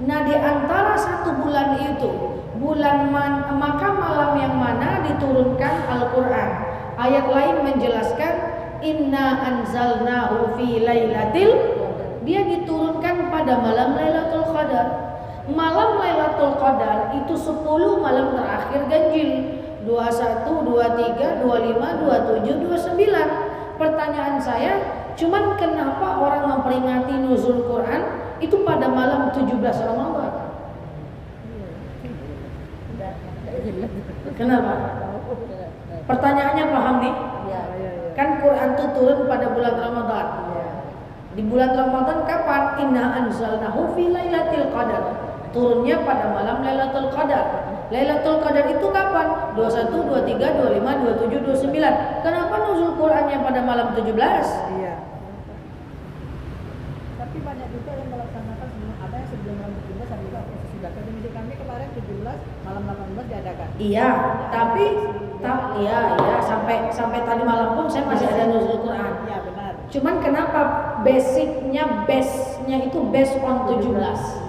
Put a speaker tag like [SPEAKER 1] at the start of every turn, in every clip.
[SPEAKER 1] Nah, di antara satu bulan itu, maka malam yang mana diturunkan Al-Quran. Ayat lain menjelaskan inna anzalnahu fi lailatil, dia diturunkan pada malam Lailatul Qadar. Malam Lailatul Qadar itu 10 malam terakhir ganjil, 21, 23, 25, 27, 29. Pertanyaan saya, cuman kenapa orang memperingati nuzul Quran itu pada malam 17 Ramadan? Kenapa? Pertanyaannya paham nih? Kan Quran itu turun pada bulan Ramadan. Di bulan Ramadan kapan? Inna anzalnahu fi lailatul qadar. Turunnya pada malam Lailatul Qadar. Lailatul Qadar itu kapan? 21, 23, 25, 27, 29. Kenapa nuzul Qurannya pada malam 17?
[SPEAKER 2] Iya. Tapi banyak juga yang melaksanakan ada yang sebelum malam 17 ada juga sesudah. Di kami kemarin 17 malam 18 diadakan.
[SPEAKER 1] Iya, tapi iya sampai tadi malam pun saya masih ada nuzul Quran.
[SPEAKER 2] Iya, benar.
[SPEAKER 1] Cuman kenapa base-nya itu based on 17?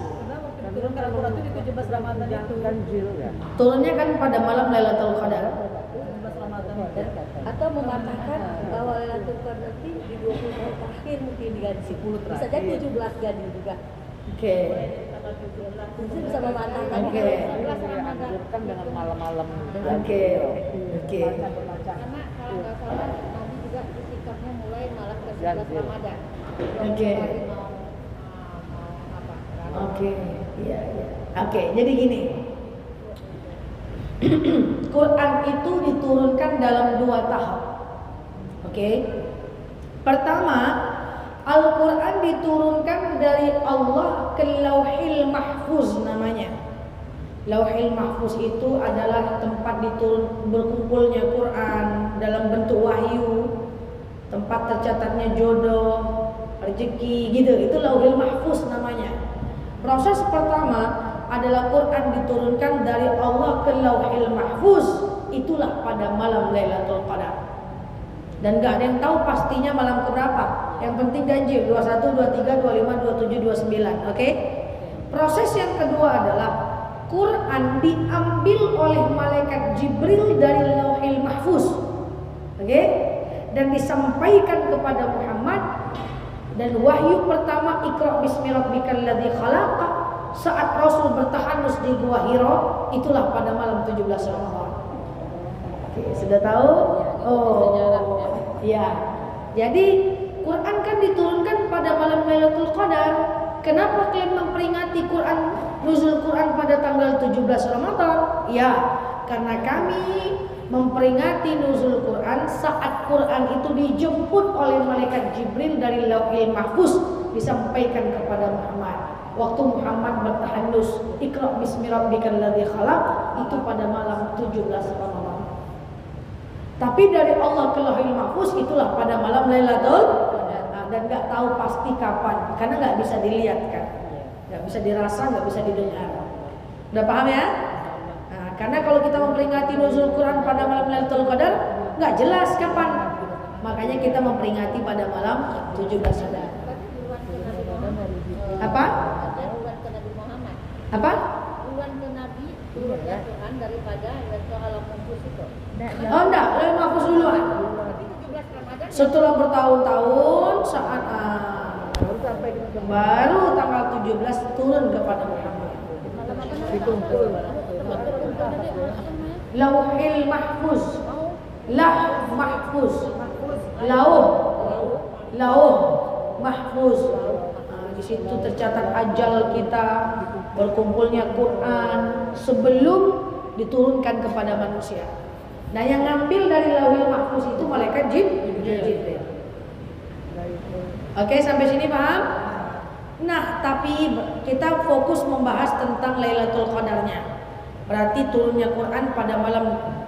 [SPEAKER 2] Turun Al-Quran itu di 17 Ramadan itu ganjil ya.
[SPEAKER 1] Turunnya kan pada malam Lailatul Qadar.
[SPEAKER 2] 17 Ramadan
[SPEAKER 3] atau mengatakan bahwa Lailatul Qadar itu di 20 tahun terakhir mungkin diganti. Bisa jadi 17 ganjil juga.
[SPEAKER 1] Oke.
[SPEAKER 3] Mungkin bisa mematahkan.
[SPEAKER 1] Oke.
[SPEAKER 2] 17 Ramadan kan dengan malam-malam.
[SPEAKER 1] Oke.
[SPEAKER 3] Karena kalau nggak salah Nabi juga sikapnya mulai malam ke 11 Ramadan.
[SPEAKER 1] Oke. Oke, iya. Oke, jadi gini. Quran itu diturunkan dalam 2 tahap. Oke. Pertama, Al-Quran diturunkan dari Allah ke Lauhil Mahfuz namanya. Lauhil Mahfuz itu adalah tempat berkumpulnya Quran dalam bentuk wahyu, tempat tercatatnya jodoh, rezeki gitu. Itu Lauhil Mahfuz namanya. Proses pertama adalah Quran diturunkan dari Allah ke Lauhil Mahfuz. Itulah pada malam Lailatul Qadar. Dan gak ada yang tahu pastinya malam keberapa. Yang penting ganjil 21, 23, 25, 27, 29. Oke? Proses yang kedua adalah Quran diambil oleh malaikat Jibril dari Lauhil Mahfuz. Oke? Dan disampaikan kepada Muhammad. Dan wahyu pertama Iqra bismi rabbikal ladzi khalaq saat Rasul bertahanus di Gua Hira, itulah pada malam 17 Ramadan. Oke, sudah tahu? Oh, iya. Jadi Quran kan diturunkan pada malam Lailatul Qadar. Kenapa kalian memperingati nuzul Quran pada tanggal 17 Ramadan? Ya, karena kami memperingati nuzul Quran saat Quran itu dijemput oleh malaikat Jibril dari Lauhil Mahfuz disampaikan kepada Muhammad. Waktu Muhammad bertahanus Iqra bismi rabbikal ladzi khalaq itu pada malam 17 Ramadan. Tapi dari Allah ke Lauhil Mahfuz itulah pada malam Lailatul Qadar. Dan nggak tahu pasti kapan karena nggak bisa dilihat kan, nggak bisa dirasa, nggak bisa didengar. Udah paham ya? Karena kalau kita memperingati nuzul Quran pada malam Lailatul Qadar nggak jelas kapan. Makanya kita memperingati pada malam 17 Ramadan. Apa?
[SPEAKER 3] Uruan ke Nabi Muhammad.
[SPEAKER 1] Apa?
[SPEAKER 3] Uruan ke Nabi turunnya Quran daripada Lailatul Mahfuz itu.
[SPEAKER 1] Oh enggak, Lauhil Mahfuz duluan.
[SPEAKER 3] Tapi 17 Ramadan
[SPEAKER 1] Setelah bertahun-tahun saat baru tanggal 17 turun kepada Muhammad.
[SPEAKER 2] Dikumpul.
[SPEAKER 1] Lauhil Mahfuz. Mahfuz. Lauh Mahfuz. Di situ tercatat ajal kita, berkumpulnya Quran sebelum diturunkan kepada manusia. Nah, yang ngambil dari Lauhil Mahfuz itu malaikat Jibril. Oke, sampai sini paham? Nah, tapi kita fokus membahas tentang Lailatul Qadarnya. Berarti turunnya Quran pada malam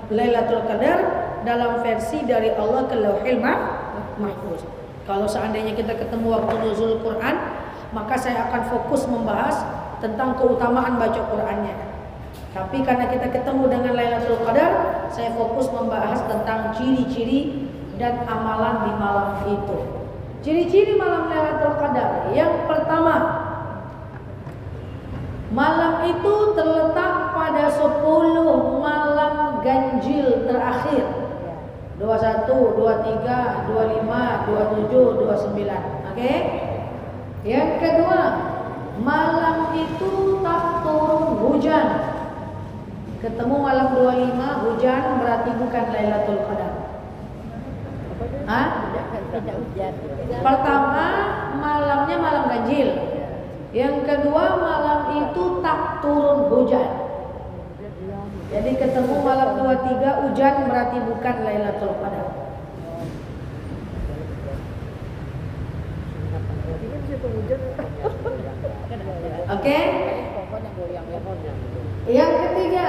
[SPEAKER 1] Lailatul Qadar dalam versi dari Allah ke Lauhil Mahfuz. Kalau seandainya kita ketemu waktu nuzul Quran, maka saya akan fokus membahas tentang keutamaan baca Qurannya. Tapi karena kita ketemu dengan Lailatul Qadar, saya fokus membahas tentang ciri-ciri dan amalan di malam itu. Ciri-ciri malam Lailatul Qadar. Yang pertama, Malam itu terletak pada 10 malam ganjil terakhir. 21, 23, 25, 27, 29. Oke? Yang kedua, malam itu tak turun hujan. Ketemu malam 25 hujan berarti bukan Lailatul Qadar. Hah?
[SPEAKER 3] Tidak hujan.
[SPEAKER 1] Pertama, malamnya malam ganjil. Yang kedua, malam itu tak turun hujan. Jadi ketemu malam 23 hujan berarti bukan Lailatul Qadar. Oke? Yang ketiga,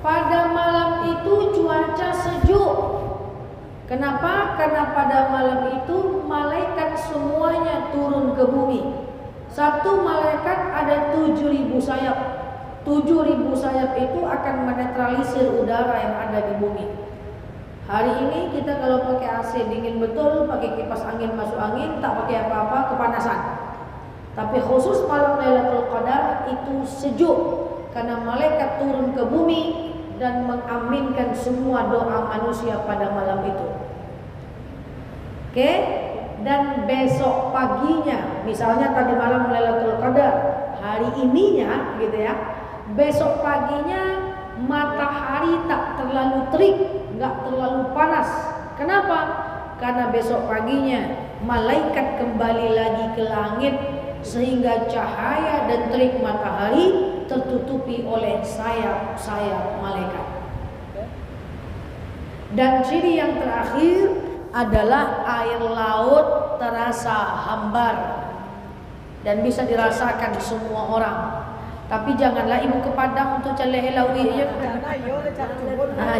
[SPEAKER 1] pada malam itu cuaca sejuk. Kenapa? Karena pada malam itu malaikat semuanya turun ke bumi. Satu malaikat ada 7.000 sayap. 7.000 sayap itu akan menetralisir udara yang ada di bumi. Hari ini kita kalau pakai AC dingin betul, pakai kipas angin masuk angin, tak pakai apa-apa, kepanasan. Tapi khusus malam Lailatul Qadar itu sejuk karena malaikat turun ke bumi dan mengaminkan semua doa manusia pada malam itu. Oke? Dan besok paginya, misalnya tadi malam Lailatul Qadar, hari ininya gitu ya. Besok paginya matahari tak terlalu terik, nggak terlalu panas. Kenapa? Karena besok paginya malaikat kembali lagi ke langit sehingga cahaya dan terik matahari tertutupi oleh sayap-sayap malaikat. Dan ciri yang terakhir adalah air laut terasa hambar dan bisa dirasakan semua orang. Tapi janganlah ibu ke Padang untuk cari air lawi aja.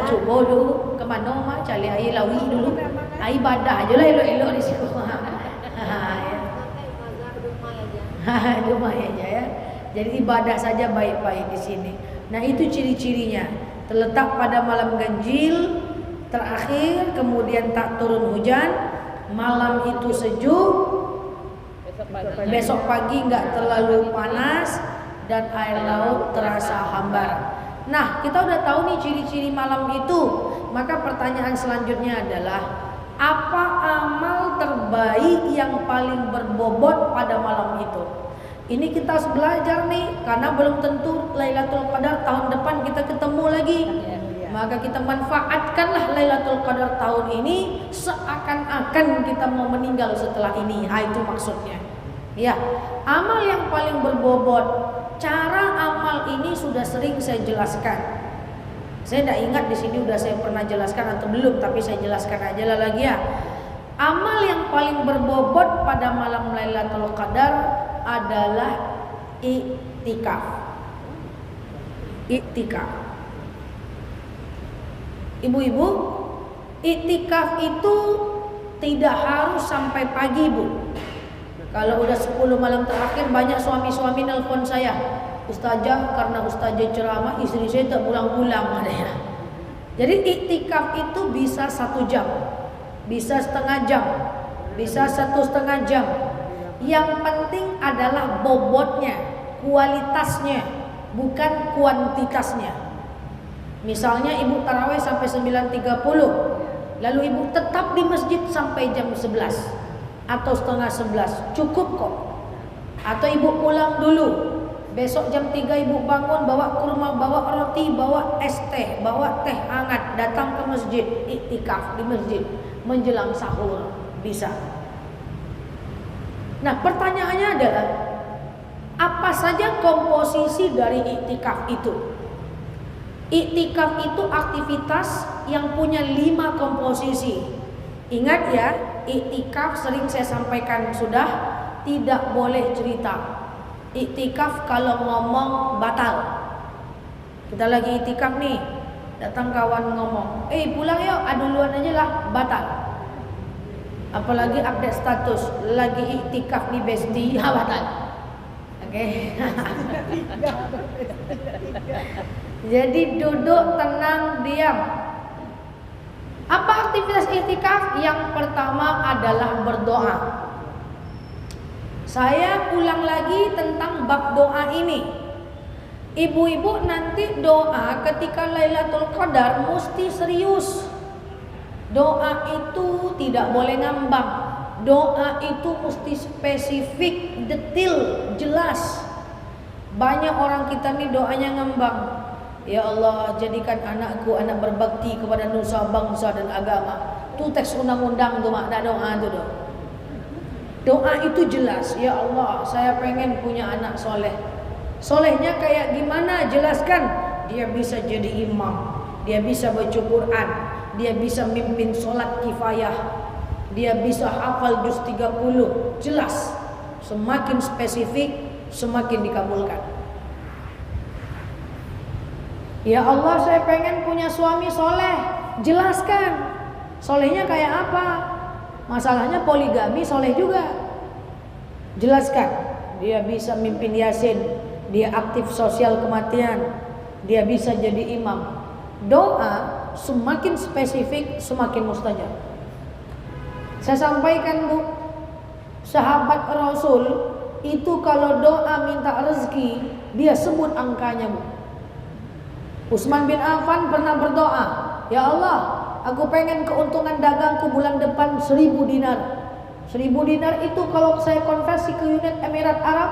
[SPEAKER 1] Coba dulu ke mana mah cari air lawi dulu. Ibadah aja lah elok-elok di situ. Rumah aja ya. Jadi ibadah saja baik-baik di sini. Nah itu ciri-cirinya. Terletak pada malam ganjil terakhir, kemudian tak turun hujan, malam itu sejuk, besok pagi nggak terlalu panas, dan air laut terasa hambar. Nah, kita udah tahu nih ciri-ciri malam itu. Maka pertanyaan selanjutnya adalah, apa amal terbaik yang paling berbobot pada malam itu? Ini kita harus belajar nih, karena belum tentu Lailatul Qadar tahun depan kita ketemu lagi. Maka kita manfaatkanlah Lailatul Qadar tahun ini seakan-akan kita mau meninggal setelah ini. Itu maksudnya. Ya, amal yang paling berbobot. Cara amal ini sudah sering saya jelaskan. Saya tidak ingat di sini sudah saya pernah jelaskan atau belum, tapi saya jelaskan aja lah lagi ya. Amal yang paling berbobot pada malam Lailatul Qadar adalah iktikaf. Iktikaf. Ibu-ibu, iktikaf itu tidak harus sampai pagi, Bu. Kalau udah 10 malam terakhir banyak suami-suami nelpon saya, Ustazah, karena Ustazah ceramah istri saya tak pulang-pulang ada ya. Jadi iktikaf itu bisa 1 jam, bisa setengah jam, bisa 1,5 jam. Yang penting adalah bobotnya, kualitasnya, bukan kuantitasnya. Misalnya ibu tarawih sampai 9.30, lalu ibu tetap di masjid sampai jam 11 atau setengah 11, cukup kok. Atau ibu pulang dulu, besok jam 3 ibu bangun, bawa kurma, bawa roti, bawa es teh, bawa teh hangat, datang ke masjid, iktikaf di masjid menjelang sahur, bisa. Nah pertanyaannya adalah, apa saja komposisi dari iktikaf itu? Iktikaf itu aktivitas yang punya 5 komposisi. Ingat ya, iktikaf sering saya sampaikan sudah, tidak boleh cerita. Iktikaf kalau ngomong batal. Kita lagi iktikaf nih, datang kawan ngomong, pulang yuk, duluan aja lah, batal. Apalagi update status, lagi iktikaf di Besti, batal. Oke. Jadi duduk tenang, diam. Apa aktivitas iktikaf? Yang pertama adalah berdoa. Saya ulang lagi tentang bab doa ini. Ibu-ibu nanti doa ketika Lailatul Qadar mesti serius. Doa itu tidak boleh ngambang. Doa itu mesti spesifik, detail, jelas. Banyak orang kita nih doanya ngambang. Ya Allah, jadikan anakku anak berbakti kepada nusa bangsa dan agama. Tuh teks undang-undang tuh mak, doa tuh doa. Doa itu jelas. Ya Allah, saya pengen punya anak soleh. Solehnya kayak gimana? Jelaskan. Dia bisa jadi imam, dia bisa baca Quran, dia bisa mimpin sholat kifayah, dia bisa hafal juz 30. Jelas. Semakin spesifik, semakin dikabulkan. Ya Allah, saya pengen punya suami soleh. Jelaskan. Solehnya kayak apa? Masalahnya poligami soleh juga. Jelaskan. Dia bisa mimpin yasin, dia aktif sosial kematian, dia bisa jadi imam. Doa semakin spesifik semakin mustajab. Saya sampaikan Bu, sahabat Rasul itu kalau doa minta rezeki dia sebut angkanya Bu. Utsman bin Affan pernah berdoa, ya Allah, aku pengen keuntungan dagangku bulan depan 1000 dinar. 1000 dinar itu kalau saya konversi ke unit Emirat Arab,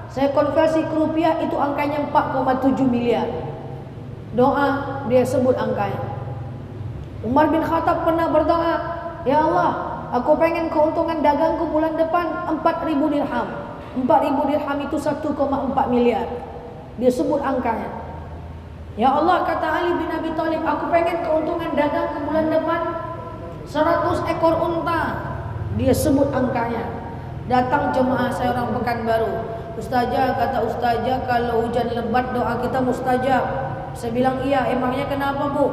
[SPEAKER 1] saya konversi ke rupiah, itu angkanya 4,7 miliar. Doa dia sebut angkanya. Umar bin Khattab pernah berdoa, ya Allah, aku pengen keuntungan dagangku bulan depan 4.000 dirham. 4.000 dirham itu 1,4 miliar. Dia sebut angkanya. Ya Allah, kata Ali bin Abi Thalib, aku pengen keuntungan dagang ke bulan depan 100 ekor unta. Dia sebut angkanya. Datang jemaah saya orang Pekanbaru. Ustazah, kata ustazah, kalau hujan lebat doa kita mustajab. Saya bilang iya, emangnya kenapa Bu?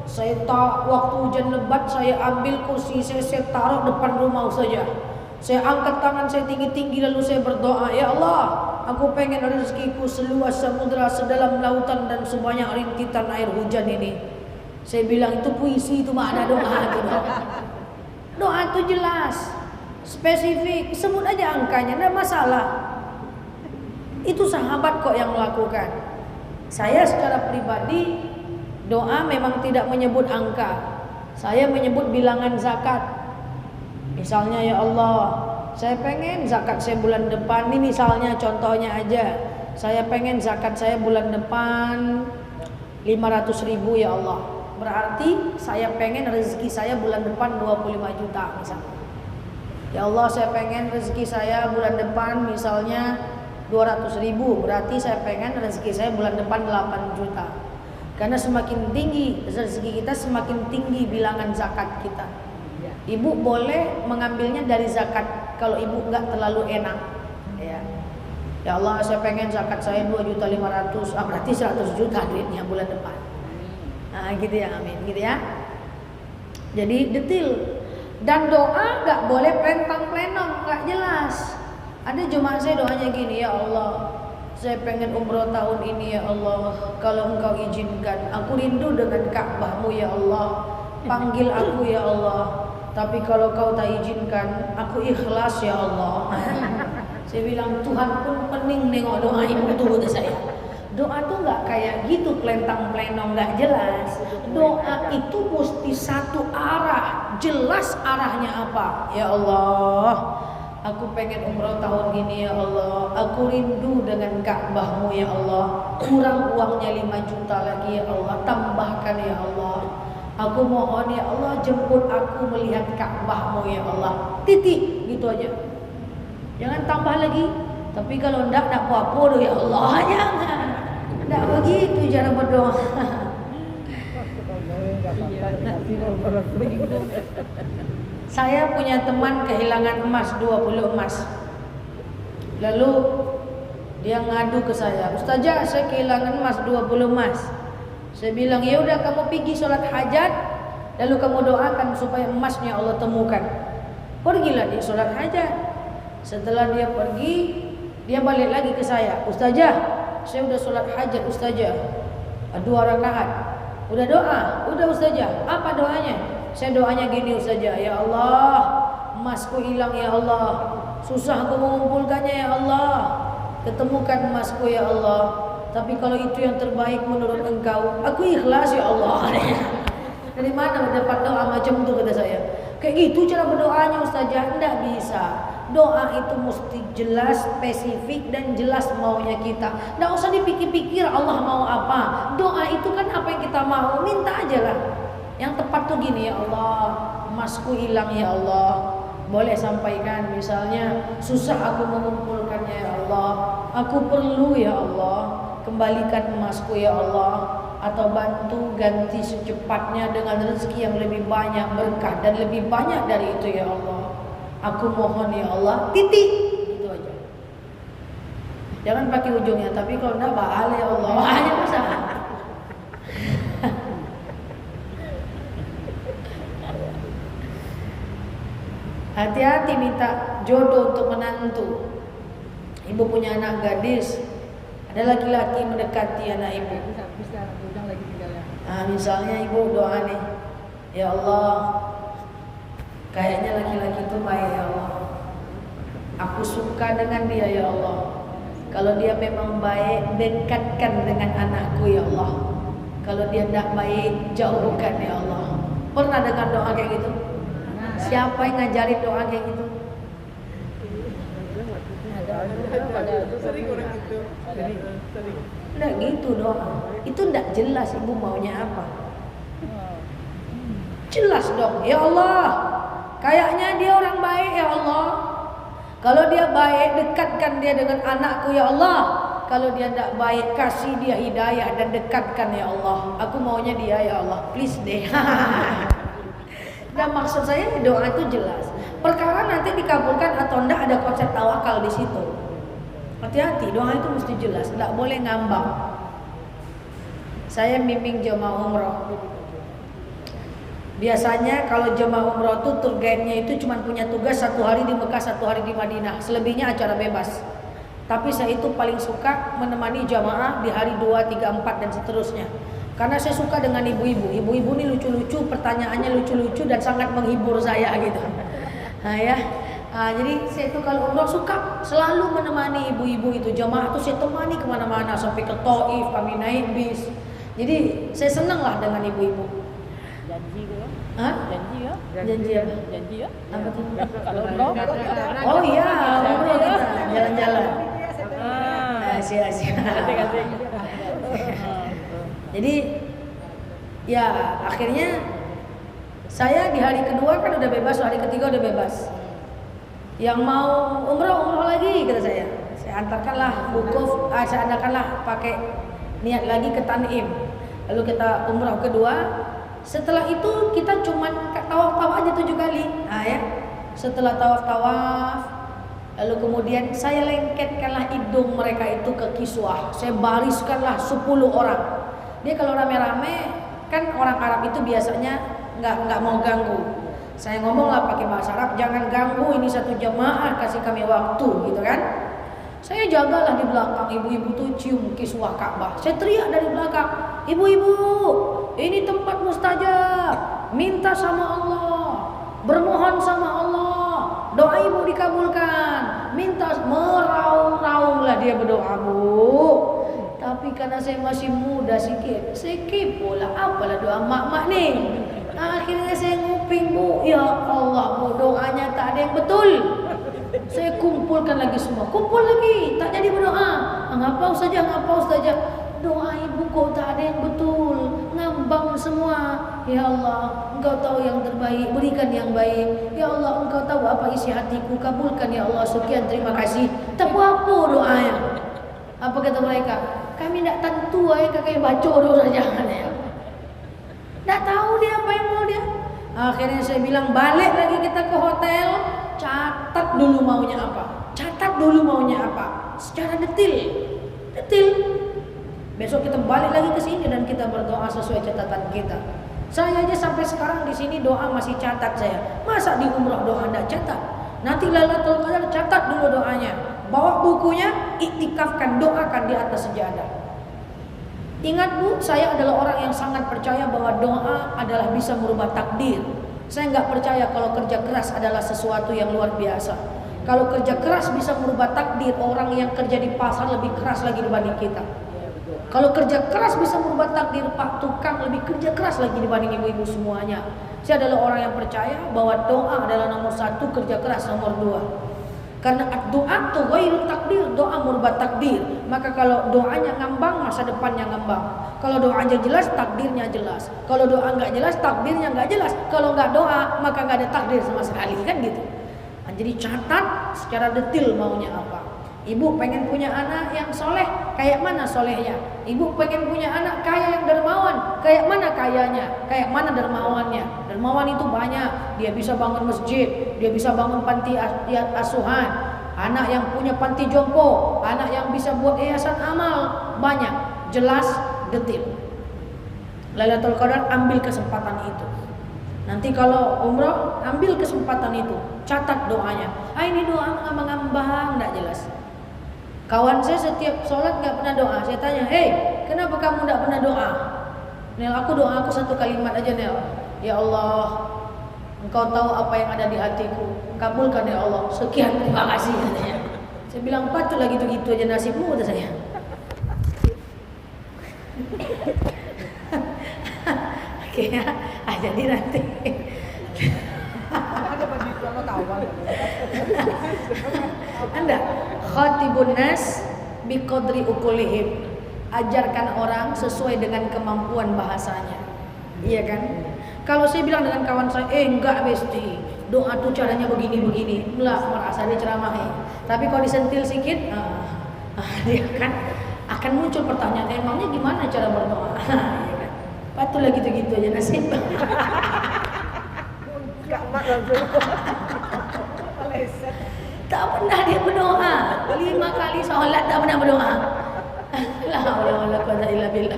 [SPEAKER 1] Saya waktu hujan lebat saya ambil kursi saya taruh depan rumah ustazah. Saya angkat tangan saya tinggi-tinggi lalu saya berdoa, ya Allah, aku pengen rezekiku seluas samudra, sedalam lautan dan sebanyak rintitan air hujan ini. Saya bilang itu puisi, itu makna doa itu. Doa itu jelas, spesifik, sebut aja angkanya, tidak masalah. Itu sahabat kok yang melakukan. Saya secara pribadi doa memang tidak menyebut angka. Saya menyebut bilangan zakat. Misalnya, ya Allah, saya pengen zakat saya bulan depan. Ini misalnya contohnya aja. Saya pengen zakat saya bulan depan 500.000 ya Allah. Berarti saya pengen rezeki saya bulan depan 25 juta misalnya. Ya Allah, saya pengen rezeki saya bulan depan misalnya 200.000. Berarti saya pengen rezeki saya bulan depan 8 juta. Karena semakin tinggi rezeki kita, semakin tinggi bilangan zakat kita. Ibu boleh mengambilnya dari zakat kalau ibu enggak terlalu enak. Ya Allah, saya pengen zakat saya 2.500.000. Berarti 100 juta duitnya bulan depan. Nah, gitu ya, amin, gitu ya. Jadi detail. Dan doa enggak boleh plentang-plenong, enggak jelas. Ada jemaah saya doanya gini, ya Allah, saya pengen umroh tahun ini ya Allah. Kalau Engkau izinkan, aku rindu dengan Ka'bahmu ya Allah. Panggil aku ya Allah. Tapi kalau Kau tak izinkan, aku ikhlas ya Allah. Saya bilang, Tuhan pun pening nengok doa ibu tuh kata saya. Doa tuh nggak kayak gitu plentang-plenong, nggak jelas. Doa itu mesti satu arah, jelas arahnya apa. Ya Allah, aku pengen umroh tahun ini ya Allah. Aku rindu dengan Ka'bahmu ya Allah. Kurang uangnya 5 juta lagi ya Allah. Tambahkan ya Allah. Aku mohon ya Allah, jemput aku melihat Ka'bahmu ya Allah. Titik, gitu aja. Jangan tambah lagi. Tapi kalau enggak apa-apa ya Allah. Jangan. Enggak begitu cara berdoa. Saya punya teman kehilangan emas, 20 emas. Lalu dia ngadu ke saya, Ustazah, saya kehilangan emas, 20 emas. Saya bilang, ya udah kamu pergi sholat hajat, lalu kamu doakan supaya emasnya Allah temukan. Pergilah dia sholat hajat. Setelah dia pergi, dia balik lagi ke saya, Ustazah, saya udah sholat hajat Ustazah, 2 rakaat. Udah doa? Udah Ustazah. Apa doanya? Saya doanya gini Ustazah, ya Allah, emasku hilang ya Allah. Susah aku mengumpulkannya ya Allah. Ketemukan emasku ya Allah. tapi kalau itu yang terbaik menurut Engkau, aku ikhlas ya Allah. Dari mana dapat doa macam itu, kata saya. Kayak gitu cara berdoanya Ustazah. Tidak bisa. Doa itu mesti jelas, spesifik, dan jelas maunya kita. Tidak usah dipikir-pikir Allah mau apa. Doa itu kan apa yang kita mau, minta aja lah. Yang tepat tuh gini, ya Allah, emasku hilang ya Allah, boleh sampaikan misalnya, susah aku mengumpulkannya ya Allah, aku perlu ya Allah, kembalikan emasku ya Allah, atau bantu ganti secepatnya dengan rezeki yang lebih banyak, berkah dan lebih banyak dari itu ya Allah, aku mohon ya Allah, titik, itu aja. Jangan pakai ujungnya, tapi kalau enggak baal ya Allah, hanya usaha. Hati-hati minta jodoh untuk menantu. Ibu punya anak gadis, ada laki-laki mendekati anak ibu. Nah, misalnya ibu doa nih, ya Allah, kayaknya laki-laki itu baik ya Allah, aku suka dengan dia ya Allah. Kalau dia memang baik, dekatkan dengan anakku ya Allah. Kalau dia tidak baik, jauhkan ya Allah. Pernah dengar doa kayak gitu? Siapa yang ngajarin doa kayak gitu?
[SPEAKER 2] Sering orang gitu. Sering.
[SPEAKER 1] Enggak gitu doa. Itu enggak jelas ibu maunya apa. Jelas dong. Ya Allah, kayaknya dia orang baik ya Allah. Kalau dia baik, dekatkan dia dengan anakku ya Allah. Kalau dia tidak baik, kasih dia hidayah dan dekatkan ya Allah. Aku maunya dia ya Allah. Please deh. Dan maksud saya doa itu jelas. Perkara nanti dikabulkan atau enggak ada konsep tawakal di situ. Hati-hati, doa itu mesti jelas, enggak boleh ngambang. Saya bimbing jemaah umroh. Biasanya kalau jemaah umroh itu tour guide-nya itu cuma punya tugas 1 hari di Mekah, 1 hari di Madinah. Selebihnya acara bebas. Tapi saya itu paling suka menemani jamaah di hari 2, 3, 4 dan seterusnya. Karena saya suka dengan ibu-ibu. Ibu-ibu ini lucu-lucu, pertanyaannya lucu-lucu dan sangat menghibur saya gitu. Nah ya, jadi saya itu kalau umroh suka selalu menemani ibu-ibu itu. Jamaah itu saya temani kemana-mana sampai ke Taif, kami naik bis. Jadi saya senang lah dengan ibu-ibu.
[SPEAKER 3] Janji ke?
[SPEAKER 1] Hah?
[SPEAKER 3] Janji ya?
[SPEAKER 1] Janji apa?
[SPEAKER 3] Janji ya?
[SPEAKER 1] Apa tuh?
[SPEAKER 3] Kalau umroh?
[SPEAKER 1] Oh iya, umroh kita jalan-jalan. Asia-asia. Jadi ya akhirnya saya di hari kedua kan udah bebas, hari ketiga udah bebas. Yang mau umroh lagi kata saya. Saya antarkanlah wukuf, saya adakanlah pakai niat lagi ke Tanim. Lalu kita umroh kedua. Setelah itu kita cuman tawaf-tawaf aja 7 kali. Nah ya. Setelah tawaf-tawaf, lalu kemudian saya lengketkanlah hidung mereka itu ke kiswah. Saya bariskanlah 10 orang. Dia kalau rame-rame kan orang Arab itu biasanya nggak mau ganggu. Saya ngomong lah pakai bahasa Arab, jangan ganggu, ini satu jamaah, kasih kami waktu gitu kan. Saya jagalah di belakang, ibu-ibu tuh cium kiswah Ka'bah. Saya teriak dari belakang, ibu-ibu, ini tempat mustajab, minta sama Allah, bermohon sama Allah, doa ibu dikabulkan, minta, meraung-raunglah dia berdoa bu. Tapi karena saya masih muda sikit, saya kepo lah, apalah doa mak-mak nih. Akhirnya saya nguping bu, ya Allah bu, doanya tak ada yang betul. Saya kumpulkan lagi semua, kumpul lagi, tak jadi berdoa. Ngapa ustazah, doa ibu kok tak ada yang betul, ngambang semua. Ya Allah, Engkau tahu yang terbaik, berikan yang baik. Ya Allah, Engkau tahu apa isi hatiku, kabulkan ya Allah, sekian terima kasih. Tapi apa doanya? Apa kata mereka? Kami tidak tentu kayak baca doa saja ya. Tidak tahu dia apa yang mau dia. Akhirnya saya bilang balik lagi kita ke hotel, catat dulu maunya apa. Catat dulu maunya apa. Secara detil. Besok kita balik lagi ke sini dan kita berdoa sesuai catatan kita. Saya aja sampai sekarang di sini doa masih catat saya. Masa di umrah doa tidak catat? Nanti Lailatul Qadar catat dulu doanya. Bawa bukunya, iktikafkan, doakan di atas sejadah. Ingat bu, saya adalah orang yang sangat percaya bahwa doa adalah bisa merubah takdir. Saya nggak percaya kalau kerja keras adalah sesuatu yang luar biasa. Kalau kerja keras bisa merubah takdir, orang yang kerja di pasar lebih keras lagi dibanding kita. Kalau kerja keras bisa merubah takdir, Pak tukang lebih kerja keras lagi dibanding ibu-ibu semuanya. Saya adalah orang yang percaya bahwa doa adalah nomor 1, kerja keras nomor 2. Karena doa itu ghairut takdir, doa merubah takdir. Maka kalau doanya ngambang, masa depannya ngambang. Kalau doanya jelas, takdirnya jelas. Kalau doa nggak jelas, takdirnya nggak jelas. Kalau nggak doa, maka nggak ada takdir sama sekali, kan gitu. Nah, jadi catat secara detail maunya apa. Ibu pengen punya anak yang soleh, kayak mana solehnya? Ibu pengen punya anak kaya yang dermawan, kayak mana kayanya? Kayak mana dermawannya? Dermawan itu banyak. Dia bisa bangun masjid, dia bisa bangun panti asuhan, anak yang punya panti jompo, anak yang bisa buat yayasan amal, banyak, jelas, detail. Lailatul Qadar, ambil kesempatan itu. Nanti kalau umroh, ambil kesempatan itu, catat doanya. Ini doa ngambang-ngambang, enggak jelas. Kawan saya setiap sholat nggak pernah doa. Saya tanya, kenapa kamu nggak pernah doa? Nel, aku doa aku 1 kalimat aja, Nel. Ya Allah, Engkau tahu apa yang ada di hatiku. Kabulkan ya Allah. Sekian, terima kasih katanya. Saya bilang, patutlah gitu-gitu aja nasibmu, kata saya. Oke ya, jadi nanti.
[SPEAKER 2] Ada bagi sama kawan.
[SPEAKER 1] Anda khatibun nas biqadri ukulihim. Ajarkan orang sesuai dengan kemampuan bahasanya. Iya kan? Kalau saya bilang dengan kawan saya, enggak mesti doa tuh caranya begini-begini, lah merasa diceramahi. Tapi kalau disentil sedikit, dia kan akan muncul pertanyaan, emangnya gimana cara berdoa? Iya kan? Patutlah gitu-gitu aja nasib.
[SPEAKER 2] Enggak mak langsung. Meleset.
[SPEAKER 1] Tak pernah dia berdoa. 5 kali sholat tak pernah berdoa. La haula wala quwwata illa billah.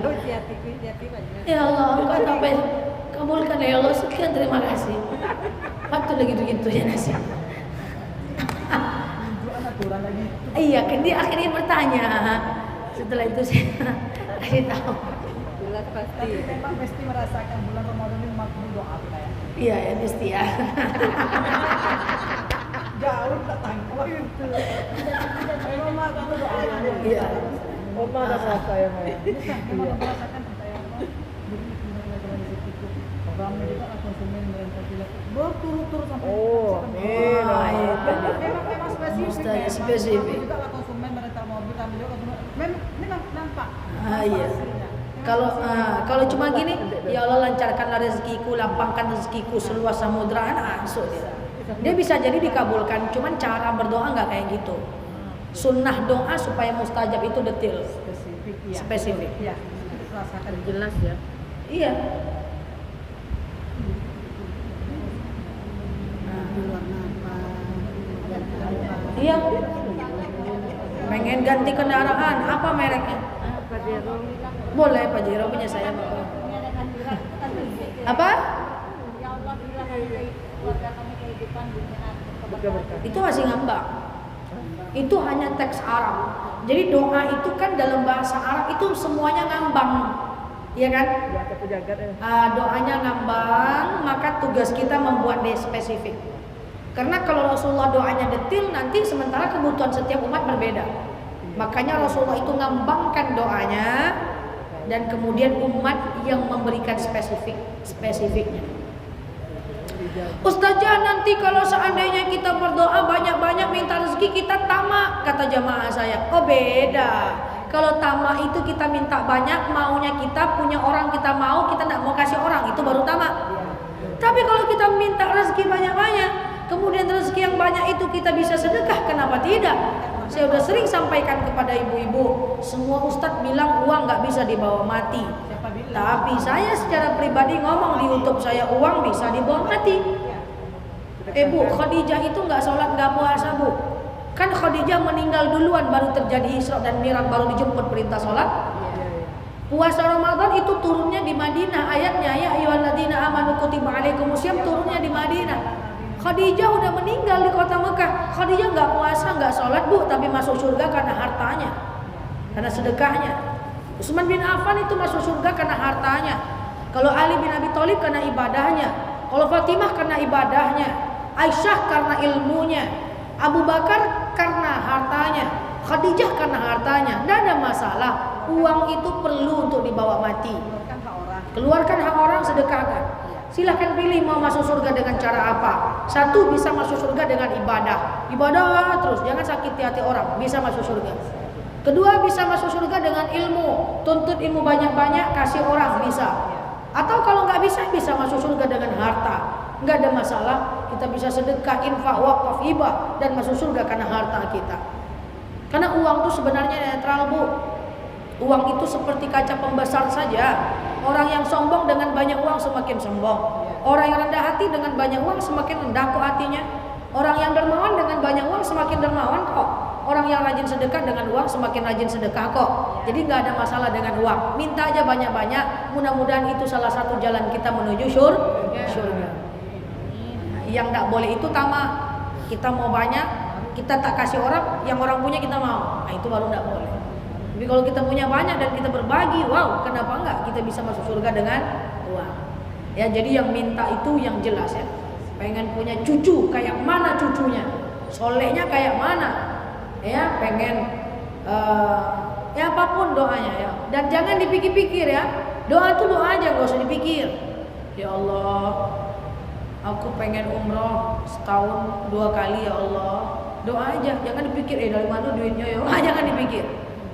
[SPEAKER 1] Ya Allah, Engkau sampai kabulkan ya Allah, sekian terima kasih. Patutlah gitu-gitu ya nasib. Iya, kan dia akhirnya bertanya. Setelah itu saya kasih tahu.
[SPEAKER 3] Jelas pasti.
[SPEAKER 2] Tapi memang mesti merasakan bulan Ramadan ini makbul doa kita ya.
[SPEAKER 1] Iya ya, mesti ya.
[SPEAKER 2] Jauh tak tangkap itu. Memang makbul doa.
[SPEAKER 1] Iya.
[SPEAKER 2] Oma ada rasa ya, Maya. Memang merasakan kita ya Allah. Programnya juga konsumen mereka tidak berturut-turut sampai. Memang spesifik.
[SPEAKER 1] Spesifik.
[SPEAKER 2] Juga konsumen merental mobil kami juga konsumen. Memang nampak.
[SPEAKER 1] Iya. Kalau cuma gini, ya Allah lancarkanlah rezekiku, lapangkan rezekiku seluas samudra, langsung dia bisa jadi dikabulkan. Cuman cara berdoa nggak kayak gitu. Sunnah doa supaya mustajab itu detail, spesifik.
[SPEAKER 2] Iya. Rasakan
[SPEAKER 3] Jelas ya.
[SPEAKER 1] Iya. Iya. Pengen ganti kendaraan, apa mereknya?
[SPEAKER 3] Pajero.
[SPEAKER 1] Boleh Pajero punya saya. Apa?
[SPEAKER 3] Ya Allah bilang keluarga kami kehidupan dunia keberkahan.
[SPEAKER 1] Itu masih ngambang. Itu hanya teks Arab. Jadi doa itu kan dalam bahasa Arab itu semuanya ngambang. Iya kan? Doanya ngambang, maka tugas kita membuat dia spesifik. Karena kalau Rasulullah doanya detail, nanti sementara kebutuhan setiap umat berbeda. Makanya Rasulullah itu ngambangkan doanya, dan kemudian umat yang memberikan spesifiknya. Ustazah, nanti kalau seandainya kita berdoa banyak-banyak minta rezeki, kita tamak, kata jamaah saya. Oh beda. Kalau tamak itu kita minta banyak, maunya kita, punya orang kita mau, kita tidak mau kasih orang, itu baru tamak. Tapi kalau kita minta rezeki banyak-banyak, kemudian rezeki yang banyak itu kita bisa sedekah, kenapa tidak? Saya sudah sering sampaikan kepada ibu-ibu, semua ustadz bilang uang nggak bisa dibawa mati. Tapi saya secara pribadi ngomong di YouTube saya, uang bisa dibawa mati. Bu, Khadijah itu nggak sholat, nggak puasa, Bu. Kan Khadijah meninggal duluan, baru terjadi Isra dan Mi'raj, baru dijemput perintah sholat. Puasa Ramadan itu turunnya di Madinah, ayatnya ya ayyuhalladzina amanu kutiba alaikumusiyam, turunnya di Madinah. Khadijah udah meninggal di kota Mekah. Khadijah nggak puasa, nggak sholat, Bu, tapi masuk surga karena hartanya, karena sedekahnya. Utsman bin Affan itu masuk surga karena hartanya. Kalau Ali bin Abi Thalib karena ibadahnya. Kalau Fatimah karena ibadahnya. Aisyah karena ilmunya. Abu Bakar karena hartanya. Khadijah karena hartanya. Tidak ada masalah. Uang itu perlu untuk dibawa mati.
[SPEAKER 2] Keluarkan hak orang.
[SPEAKER 1] Keluarkan hak orang, sedekahkan. Silahkan pilih mau masuk surga dengan cara apa. Satu, bisa masuk surga dengan ibadah. Ibadah terus, jangan sakiti hati orang, bisa masuk surga. Kedua, bisa masuk surga dengan ilmu. Tuntut ilmu banyak-banyak, kasih orang, bisa. Atau kalau nggak bisa masuk surga dengan harta. Nggak ada masalah, kita bisa sedekah, infak, wakaf, hibah, dan masuk surga karena harta kita. Karena uang itu sebenarnya netral, Bu. Uang itu seperti kaca pembesar saja. Orang yang sombong dengan banyak uang semakin sombong. Orang yang rendah hati dengan banyak uang semakin rendah kok hatinya. Orang yang dermawan dengan banyak uang semakin dermawan kok. Orang yang rajin sedekah dengan uang semakin rajin sedekah kok. Jadi nggak ada masalah dengan uang. Minta aja banyak-banyak. Mudah-mudahan itu salah satu jalan kita menuju surga. Yang nggak boleh itu tamak. Kita mau banyak, kita tak kasih orang, yang orang punya kita mau. Nah itu baru nggak boleh. Tapi kalau kita punya banyak dan kita berbagi, wow, kenapa enggak kita bisa masuk surga dengan uang? Ya, jadi yang minta itu yang jelas ya. Pengen punya cucu, kayak mana cucunya? Solehnya kayak mana? Ya, pengen ya apapun doanya ya. Dan jangan dipikir-pikir ya. Doa itu doa aja, gak usah dipikir. Ya Allah, aku pengen umroh setahun 2 kali ya Allah. Doa aja, jangan dipikir dari mana duitnya ya. Jangan dipikir.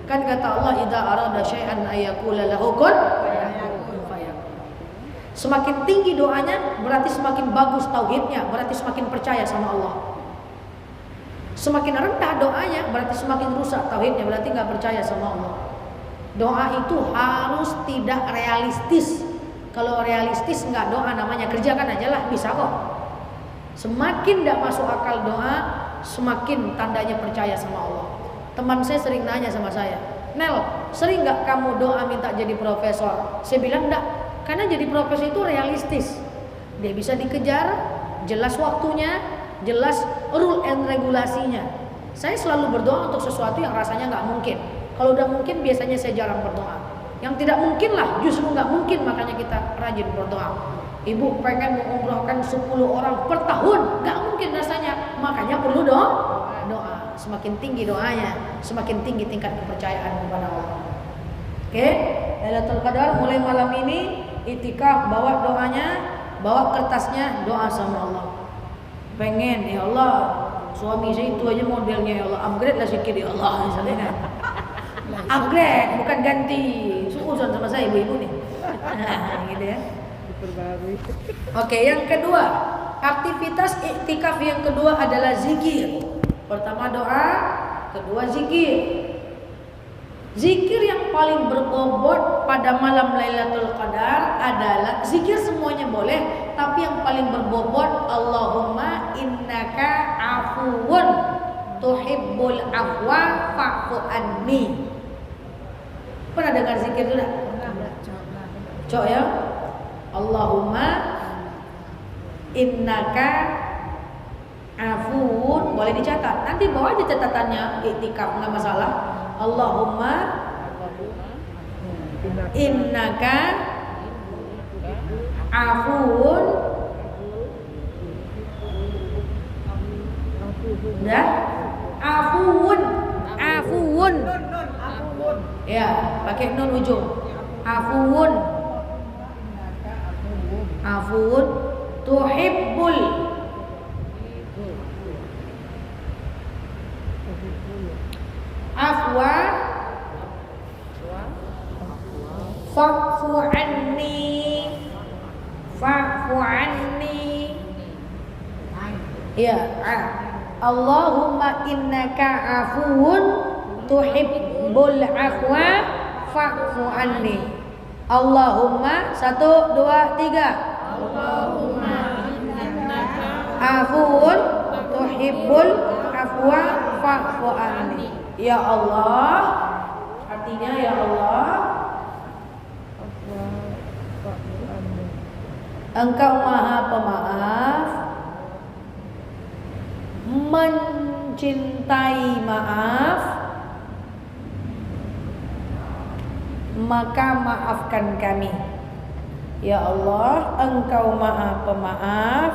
[SPEAKER 1] Kan kata Allah, idza arada syai'an ayyakula lahu kun fayakun. Semakin tinggi doanya berarti semakin bagus tauhidnya, berarti semakin percaya sama Allah. Semakin rendah doanya berarti semakin rusak tauhidnya, berarti nggak percaya sama Allah. Doa itu harus tidak realistis. Kalau realistis nggak doa namanya, kerjakan aja lah, bisa kok. Semakin nggak masuk akal doa, semakin tandanya percaya sama Allah. Teman saya sering nanya sama saya, Nel, sering nggak kamu doa minta jadi profesor? Saya bilang enggak, karena jadi profesor itu realistis. Dia bisa dikejar, jelas waktunya, jelas rule and regulasinya. Saya selalu berdoa untuk sesuatu yang rasanya nggak mungkin. Kalau udah mungkin biasanya saya jarang berdoa. Yang tidak mungkin lah justru nggak mungkin, makanya kita rajin berdoa. Ibu pengen mengumrohkan 10 orang per tahun, nggak mungkin rasanya, makanya perlu doa. Semakin tinggi doanya, semakin tinggi tingkat kepercayaan kepada Allah. Oke, Lailatul Qadar mulai malam ini itikaf, bawa doanya, bawa kertasnya, doa sama Allah. Pengen ya Allah, suami saya itu aja modelnya ya Allah, upgrade lah sikit ya Allah misalnya kan. Upgrade bukan ganti. Suuzon sama saya ibu-ibu nih. Gitu ya.
[SPEAKER 2] Diperbarui.
[SPEAKER 1] Oke, yang kedua, aktivitas iktikaf yang kedua adalah zikir. Pertama doa, kedua zikir. Zikir yang paling berbobot pada malam Lailatul Qadar adalah zikir, semuanya boleh, tapi yang paling berbobot Allahumma innaka afuwun tuhibbul afwa fa'fu anni. Pernah dengar zikir itu enggak? Cok ya. Allahumma innaka afuun, boleh dicatat. Nanti bawa aja catatannya iktikaf, nggak masalah. Allahumma innaka afuun. Udah? Afuun. Afuun. Ya, pakai nun ujung. Afuun. Afuun tuhibbul afwa fa'fu anni, fa'fu anni. Ya, Allahumma innaka afuwun tuhibbul afwa fa'fu anni. Allahumma 1 2 3. Allahumma innaka afuwun tuhibbul afwa fa'fu anni. Ya Allah, artinya ya Allah, Engkau Maha Pemaaf, mencintai maaf, maka maafkan kami. Ya Allah, Engkau Maha Pemaaf,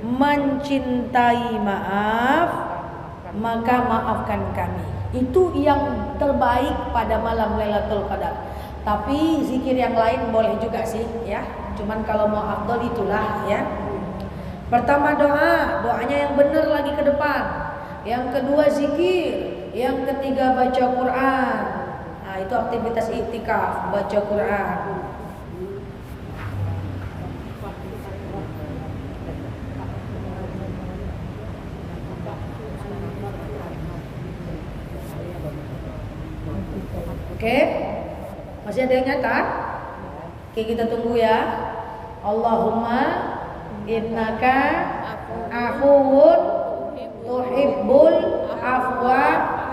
[SPEAKER 1] mencintai maaf, maka maafkan kami. Itu yang terbaik pada malam Lailatul Qadar. Tapi zikir yang lain boleh juga sih ya. Cuman kalau mau afdal itulah ya. Pertama doanya yang benar lagi ke depan. Yang kedua zikir, yang ketiga baca Quran. Nah, itu aktivitas iktikaf, baca Quran. Oke, masih ada yang nyata? Oke, kita tunggu ya. Allahumma innaka afuwun tuhibbul afwa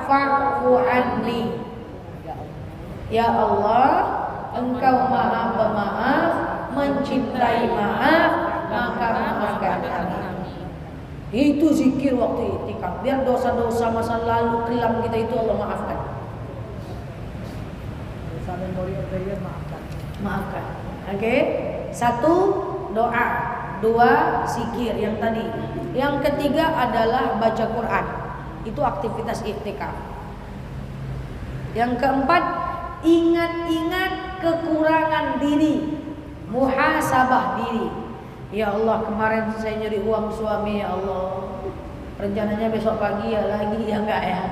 [SPEAKER 1] fa'fu anni. Ya Allah, Engkau Maha Pemaaf, mencintai maaf, maka maafkan kami. Itu zikir waktu iktikaf. Biar dosa-dosa masa lalu kelam kita itu Allah maafkan.
[SPEAKER 2] Memori of the year,
[SPEAKER 1] Maafkan. Oke. Satu doa, dua zikir yang tadi. Yang ketiga adalah baca Quran. Itu aktivitas iktikaf. Yang keempat, ingat-ingat kekurangan diri, muhasabah diri. Ya Allah, kemarin saya nyuri uang suami, ya Allah. Rencananya besok pagi ya lagi, ya enggak ya?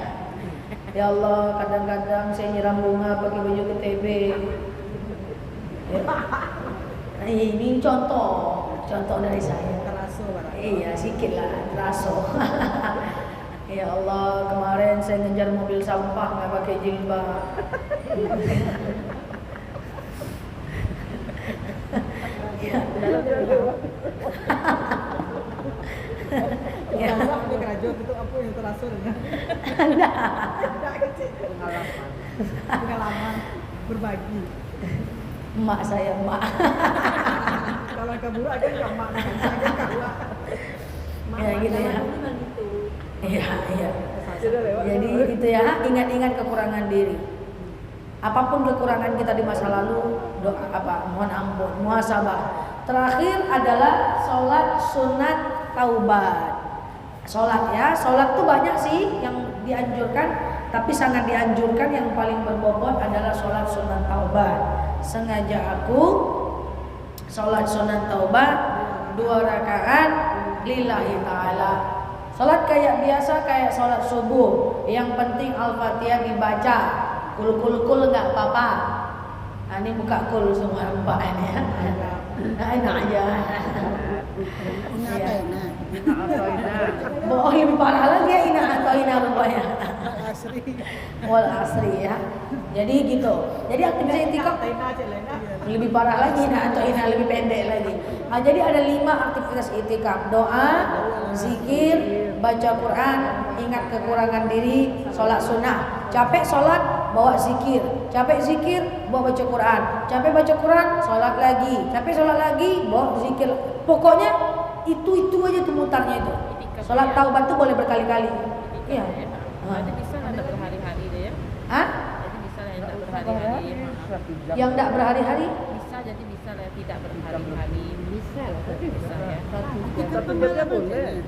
[SPEAKER 1] Ya Allah, kadang-kadang saya nyiram bunga pakai baju KTB. Ya. Nah, ini contoh dari saya. Iya, sedikit lah, teraso. Ya Allah, kemarin saya ngejar mobil sampah nggak pakai jilbab. Ya.
[SPEAKER 2] Ya, di kerajaan itu apa yang terasa dengan pengalaman berbagi.
[SPEAKER 1] Emak saya, emak.
[SPEAKER 2] Kalau kabur aja nggak emak, saya kalah.
[SPEAKER 1] Ya gitu ya. Iya. Jadi gitu ya, ingat-ingat kekurangan diri. Apapun kekurangan kita di masa lalu, doa mohon ampun, muhasabah. Terakhir adalah sholat sunat taubat. Sholat ya, sholat tuh banyak sih yang dianjurkan, tapi sangat dianjurkan yang paling berbobot adalah sholat sunat taubat. Sengaja aku sholat sunat taubat 2 rakaat lillahi ta'ala. Sholat kayak biasa, kayak sholat subuh. Yang penting Al-Fatihah dibaca. Kul nggak apa-apa. Nah, ini buka kul semua mbak ini ya. Enak aja. Oh, lebih parah lagi ya ina atau ina rupanya. Wal asri ya. Jadi gitu. Jadi aktivitas iktikaf lebih parah lagi ina atau ina lebih pendek lagi. Nah, jadi ada 5 aktivitas iktikaf. Doa, zikir, baca Quran, ingat kekurangan diri, sholat sunnah. Capek sholat, bawa zikir. Capek zikir, bawa baca Quran. Capek baca Quran, sholat lagi. Capek sholat lagi, bawa zikir. Pokoknya itu aja tuh mutarnya itu. Sholat taubat tuh boleh berkali-kali. Iya.
[SPEAKER 4] Jadi bisa ada berhari-hari deh ya?
[SPEAKER 1] Hah?
[SPEAKER 4] Jadi bisa lah yang tidak berhari-hari.
[SPEAKER 1] Yang tidak berhari-hari?
[SPEAKER 4] Bisa, jadi bisa lah tidak berhari-hari. Bisa lah, tapi bisa ya.
[SPEAKER 2] Satu jamnya boleh.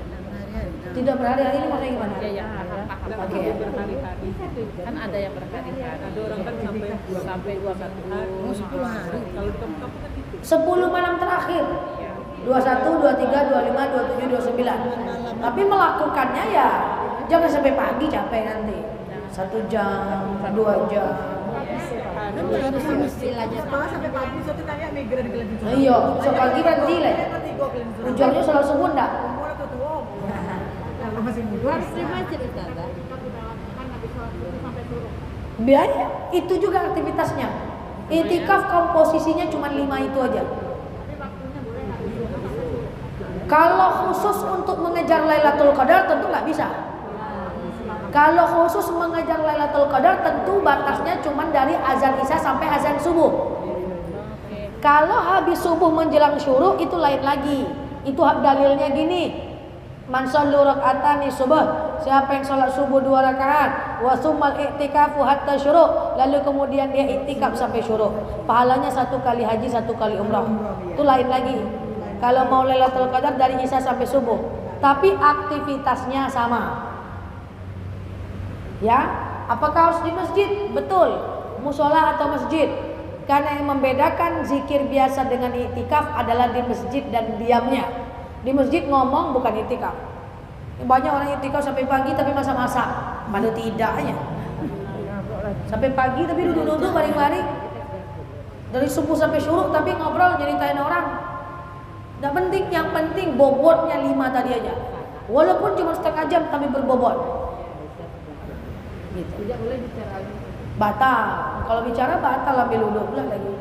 [SPEAKER 1] Tidak berhari-hari ini maksudnya gimana?
[SPEAKER 4] Ya, yang paham.
[SPEAKER 1] Oke.
[SPEAKER 4] Berhari-hari. Kan ada yang berhari-hari. Ada orang kan sampai 21 hari.
[SPEAKER 2] 10 hari. Kalau di kampung kan gitu.
[SPEAKER 1] 10 malam terakhir. 21, 23, 25, 27, 29. Tapi melakukannya ya jangan sampai pagi capek nanti. 1 jam, 2 jam.
[SPEAKER 2] Sampai pagi suatu tanya migra di gelang.
[SPEAKER 1] Iya, so pagi kan gila. Hujannya selalu subuh enggak?
[SPEAKER 2] Umur tuh tua. Kalau masih muda.
[SPEAKER 1] Biaya itu juga aktivitasnya. Iktikaf komposisinya cuma 5 itu aja. Kalau khusus untuk mengejar Lailatul Qadar tentu nggak bisa. Kalau khusus mengejar Lailatul Qadar tentu batasnya cuma dari azan isya sampai azan subuh. Kalau habis subuh menjelang syuruk itu lain lagi. Itu dalilnya gini. Man shallu rak'atani subuh. Siapa yang sholat subuh 2 rakaat, wa summal i'tikafu hatta syuruk, lalu kemudian dia i'tikaf sampai syuruk. Pahalanya 1 kali haji, 1 kali umrah. Itu lain lagi. Kalau mau Lailatul Qadar dari isya sampai subuh, tapi aktivitasnya sama. Ya, Apakah harus di masjid? Betul, musola atau masjid. Karena yang membedakan zikir biasa dengan iktikaf adalah di masjid dan diamnya. Di masjid ngomong bukan iktikaf. Banyak orang iktikaf sampai pagi tapi masak-masak. Padahal tidaknya. Sampai pagi tapi duduk-duduk baring-baring. Dari subuh sampai syuruk tapi ngobrol nyeritain orang. Nggak penting, yang penting bobotnya 5 tadi aja. Walaupun cuma setengah jam tapi berbobot. Gitu.
[SPEAKER 4] Tidak boleh bicara.
[SPEAKER 1] Batal. Kalau bicara batal ambil wudhu pula lagi.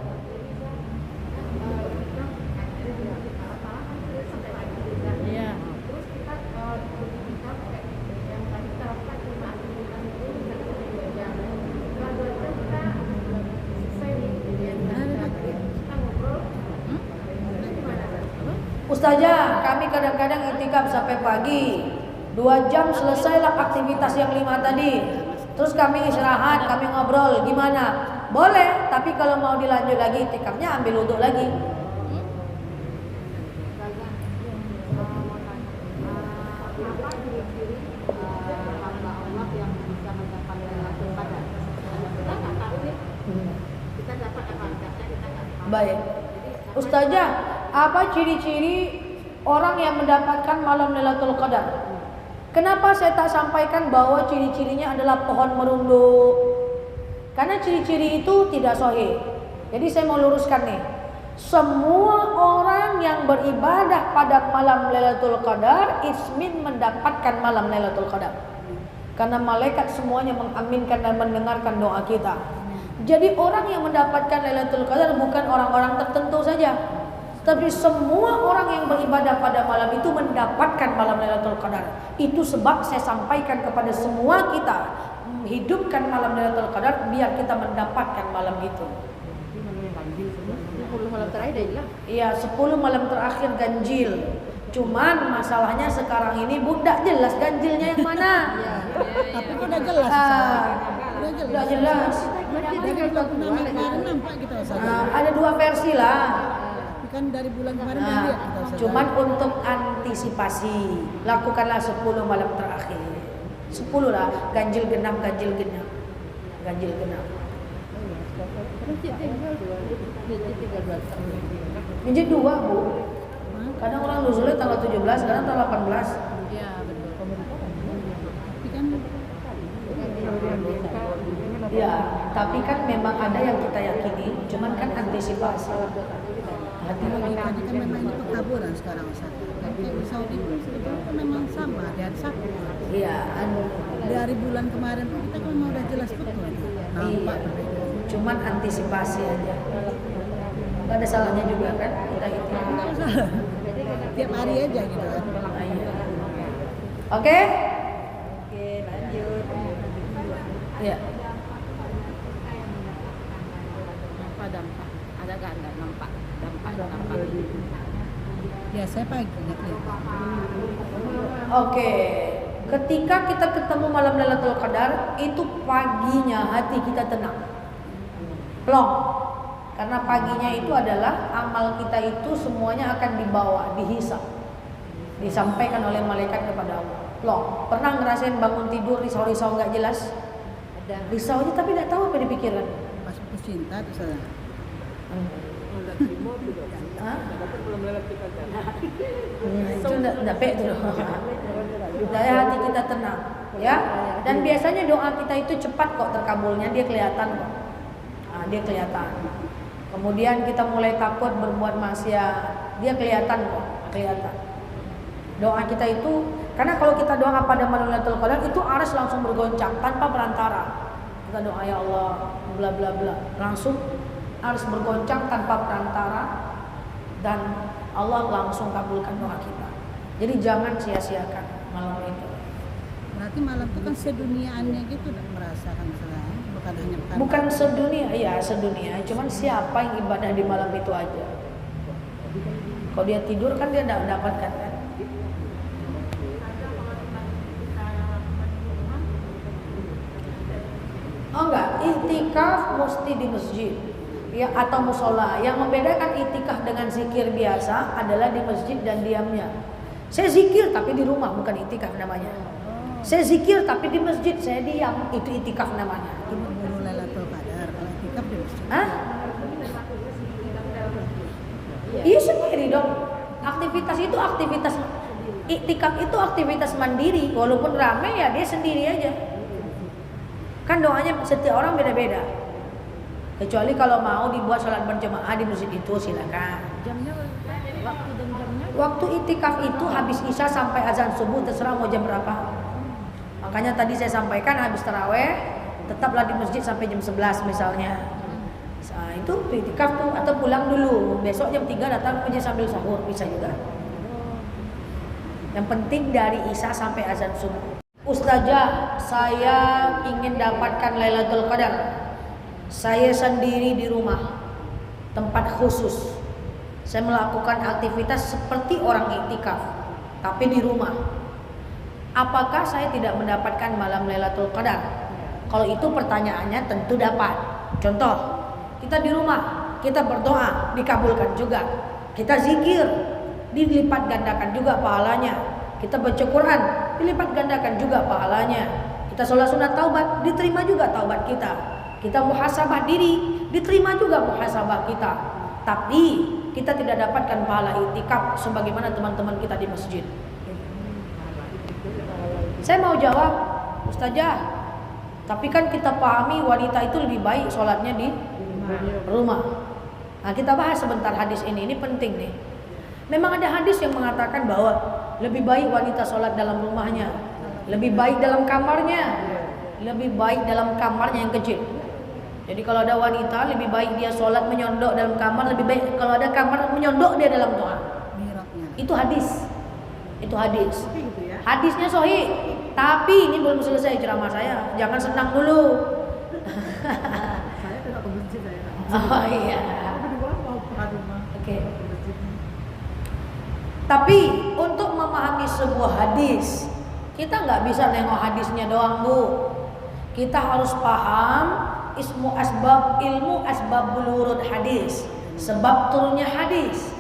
[SPEAKER 4] Iya.
[SPEAKER 1] Ustazah, kami kadang-kadang iktikaf sampai pagi. 2 jam selesailah aktivitas yang 5 tadi. Terus kami istirahat, kami ngobrol, gimana? Boleh, tapi kalau mau dilanjut lagi iktikafnya ambil wudhu lagi. Baik. Ustazah, apa ciri-ciri orang yang mendapatkan malam Lailatul Qadar? Kenapa saya tak sampaikan bahwa ciri-cirinya adalah pohon merunduk? Karena ciri-ciri itu tidak sahih. Jadi saya mau luruskan nih. Semua orang yang beribadah pada malam Lailatul Qadar ismin mendapatkan malam Lailatul Qadar. Karena malaikat semuanya mengaminkan dan mendengarkan doa kita. Jadi orang yang mendapatkan Lailatul Qadar bukan orang-orang tertentu saja, tapi semua orang yang beribadah pada malam itu mendapatkan malam Lailatul Qadar. Itu sebab saya sampaikan kepada semua kita, hidupkan malam Lailatul Qadar biar kita mendapatkan malam itu.
[SPEAKER 4] 10 malam terakhir dah hilang.
[SPEAKER 1] Iya, 10 malam terakhir ganjil. Cuman masalahnya sekarang ini budak jelas ganjilnya yang mana.
[SPEAKER 2] Tapi udah jelas.
[SPEAKER 1] Udah jelas.
[SPEAKER 2] Nampak kita
[SPEAKER 1] Ada 2 versi lah.
[SPEAKER 2] kan dari bulan kemarin udah lihat kita Ustaz.
[SPEAKER 1] Cuman untuk antisipasi, lakukanlah 10 malam terakhir. 10 lah, ganjil genap. Masjid 2, Bu. Kadang orang nuzulnya tanggal 17, kadang tanggal 18.
[SPEAKER 4] Iya, betul.
[SPEAKER 2] Tapi kan
[SPEAKER 1] Ya, tapi kan memang ada yang kita yakini, cuman kan antisipasi.
[SPEAKER 2] logikanya kan memang ini pekaburan sekarang Ustaz. Tapi di Saudi pun sebetulnya kan memang sama di hari Sabtu.
[SPEAKER 1] Iya,
[SPEAKER 2] Dari bulan kemarin pun kita kan udah jelas betul nampak berbeda.
[SPEAKER 1] cuman antisipasi aja. Gak ada salahnya juga kan kita itu.
[SPEAKER 2] Nggak salah. Tiap hari aja gitu kan.
[SPEAKER 1] Oke?
[SPEAKER 3] Oke, lanjut.
[SPEAKER 1] Iya.
[SPEAKER 4] Dampak. Ada gak anda nampak? Dampak.
[SPEAKER 2] Ya saya pagi nggak kelihatan.
[SPEAKER 1] Oke. Ketika kita ketemu malam Lailatul Qadar, itu paginya hati kita tenang. Plong. Karena paginya itu adalah amal kita itu semuanya akan dibawa, dihisap. Disampaikan oleh malaikat kepada Allah. Plong. Pernah ngerasain bangun tidur risau-risau nggak jelas?
[SPEAKER 3] Ada.
[SPEAKER 1] Risau aja tapi nggak tahu apa dipikirkan.
[SPEAKER 2] Pas putus cinta tuh saya.
[SPEAKER 1] Itu enggak pek tuh. Daya hati kita tenang, ya. Dan biasanya doa kita itu cepat kok terkabulnya, dia kelihatan kok. Nah, dia kelihatan. Kemudian kita mulai takut berbuat maksiat, dia kelihatan kok, kelihatan. Doa kita itu, karena kalau kita doa pada malam Lailatul Qadar itu aras langsung bergoncang tanpa perantara. Kita doa ya Allah, bla bla bla, langsung harus bergoncang tanpa perantara dan Allah langsung kabulkan doa kita. Jadi jangan sia-siakan malam itu.
[SPEAKER 2] Berarti malam itu kan seduniaannya gitu dan merasakan selain bukan hanya
[SPEAKER 1] Bukan sedunia, ya sedunia. Cuman siapa yang ibadah di malam itu aja. Kalau dia tidur kan dia tidak mendapatkan kan. Oh enggak, iktikaf mesti di masjid. Ya, atau musola. Yang membedakan itikaf dengan zikir biasa adalah di masjid dan diamnya. Saya zikir tapi di rumah, bukan itikaf namanya. Saya zikir tapi di masjid saya diam, itu itikaf namanya.
[SPEAKER 2] Berburu Lailatul Qadar, kalau itikaf di masjid.
[SPEAKER 1] Hah? Iya sendiri dong. Aktivitas itu aktivitas iktikaf itu aktivitas mandiri, walaupun ramai ya dia sendiri aja. Kan doanya setiap orang beda-beda. Kecuali kalau mau dibuat sholat berjamaah di masjid itu silakan.
[SPEAKER 4] Jamnya waktu dan jamnya?
[SPEAKER 1] Waktu iktikaf itu habis isya sampai azan subuh, terserah mau jam berapa. Makanya tadi saya sampaikan habis taraweh tetaplah di masjid sampai jam 11 misalnya. Nah, itu iktikaf tuh, atau pulang dulu. Besok jam 3 datang ke masjid sambil sahur bisa juga. Yang penting dari isya sampai azan subuh. Ustazah, saya ingin dapatkan Lailatul Qadar. Saya sendiri di rumah, tempat khusus. Saya melakukan aktivitas seperti orang iktikaf, tapi di rumah. Apakah saya tidak mendapatkan malam Lailatul Qadar? Kalau itu pertanyaannya tentu dapat. Contoh, kita di rumah, kita berdoa, dikabulkan juga. Kita zikir, dilipat gandakan juga pahalanya. Kita baca Quran, dilipat gandakan juga pahalanya. Kita sholat sunat taubat, diterima juga taubat kita. Kita muhasabah diri, diterima juga muhasabah kita. Tapi kita tidak dapatkan pahala iktikaf sebagaimana teman-teman kita di masjid. Saya mau jawab, Ustazah, tapi kan kita pahami wanita itu lebih baik sholatnya di rumah. Nah, kita bahas sebentar hadis ini penting nih. Memang ada hadis yang mengatakan bahwa lebih baik wanita sholat dalam rumahnya, lebih baik dalam kamarnya, lebih baik dalam kamarnya yang kecil. Jadi kalau ada wanita lebih baik dia sholat menyondok dalam kamar, lebih baik kalau ada kamar menyondok dia dalam doa. Itu hadis. Itu hadis. Hadisnya sahih. Tapi ini belum selesai ceramah saya. Jangan senang dulu.
[SPEAKER 2] Saya tidak ke masjid saya.
[SPEAKER 1] Oh iya.
[SPEAKER 2] Tapi di bawah mau ke rumah.
[SPEAKER 1] Oke. Tapi untuk memahami sebuah hadis, kita nggak bisa nengok hadisnya doang, Bu. Kita harus paham ilmu asbabul wurud hadis, sebab turunnya hadis.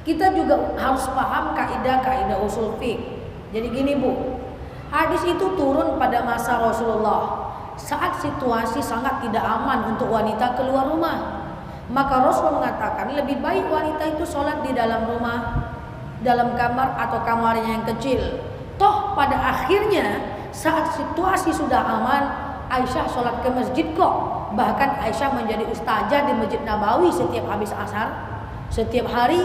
[SPEAKER 1] Kita juga harus paham kaidah-kaidah usul fiqh. Jadi gini, Bu. Hadis itu turun pada masa Rasulullah saat situasi sangat tidak aman untuk wanita keluar rumah. Maka Rasul mengatakan lebih baik wanita itu sholat di dalam rumah, dalam kamar atau kamarnya yang kecil. Toh pada akhirnya saat situasi sudah aman, Aisyah sholat ke masjid kok. Bahkan Aisyah menjadi ustazah di Masjid Nabawi setiap habis asar. Setiap hari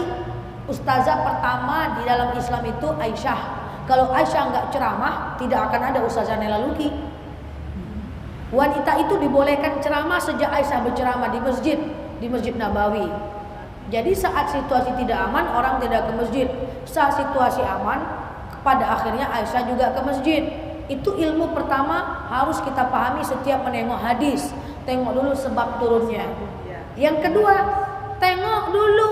[SPEAKER 1] ustazah pertama di dalam Islam itu Aisyah. Kalau Aisyah nggak ceramah, tidak akan ada ustazah Nela Luki. Wanita itu dibolehkan ceramah sejak Aisyah berceramah di Masjid Nabawi. Jadi saat situasi tidak aman, orang tidak ke masjid. Saat situasi aman, pada akhirnya Aisyah juga ke masjid. Itu ilmu pertama harus kita pahami setiap menengok hadis. Tengok dulu sebab turunnya. Yang kedua, tengok dulu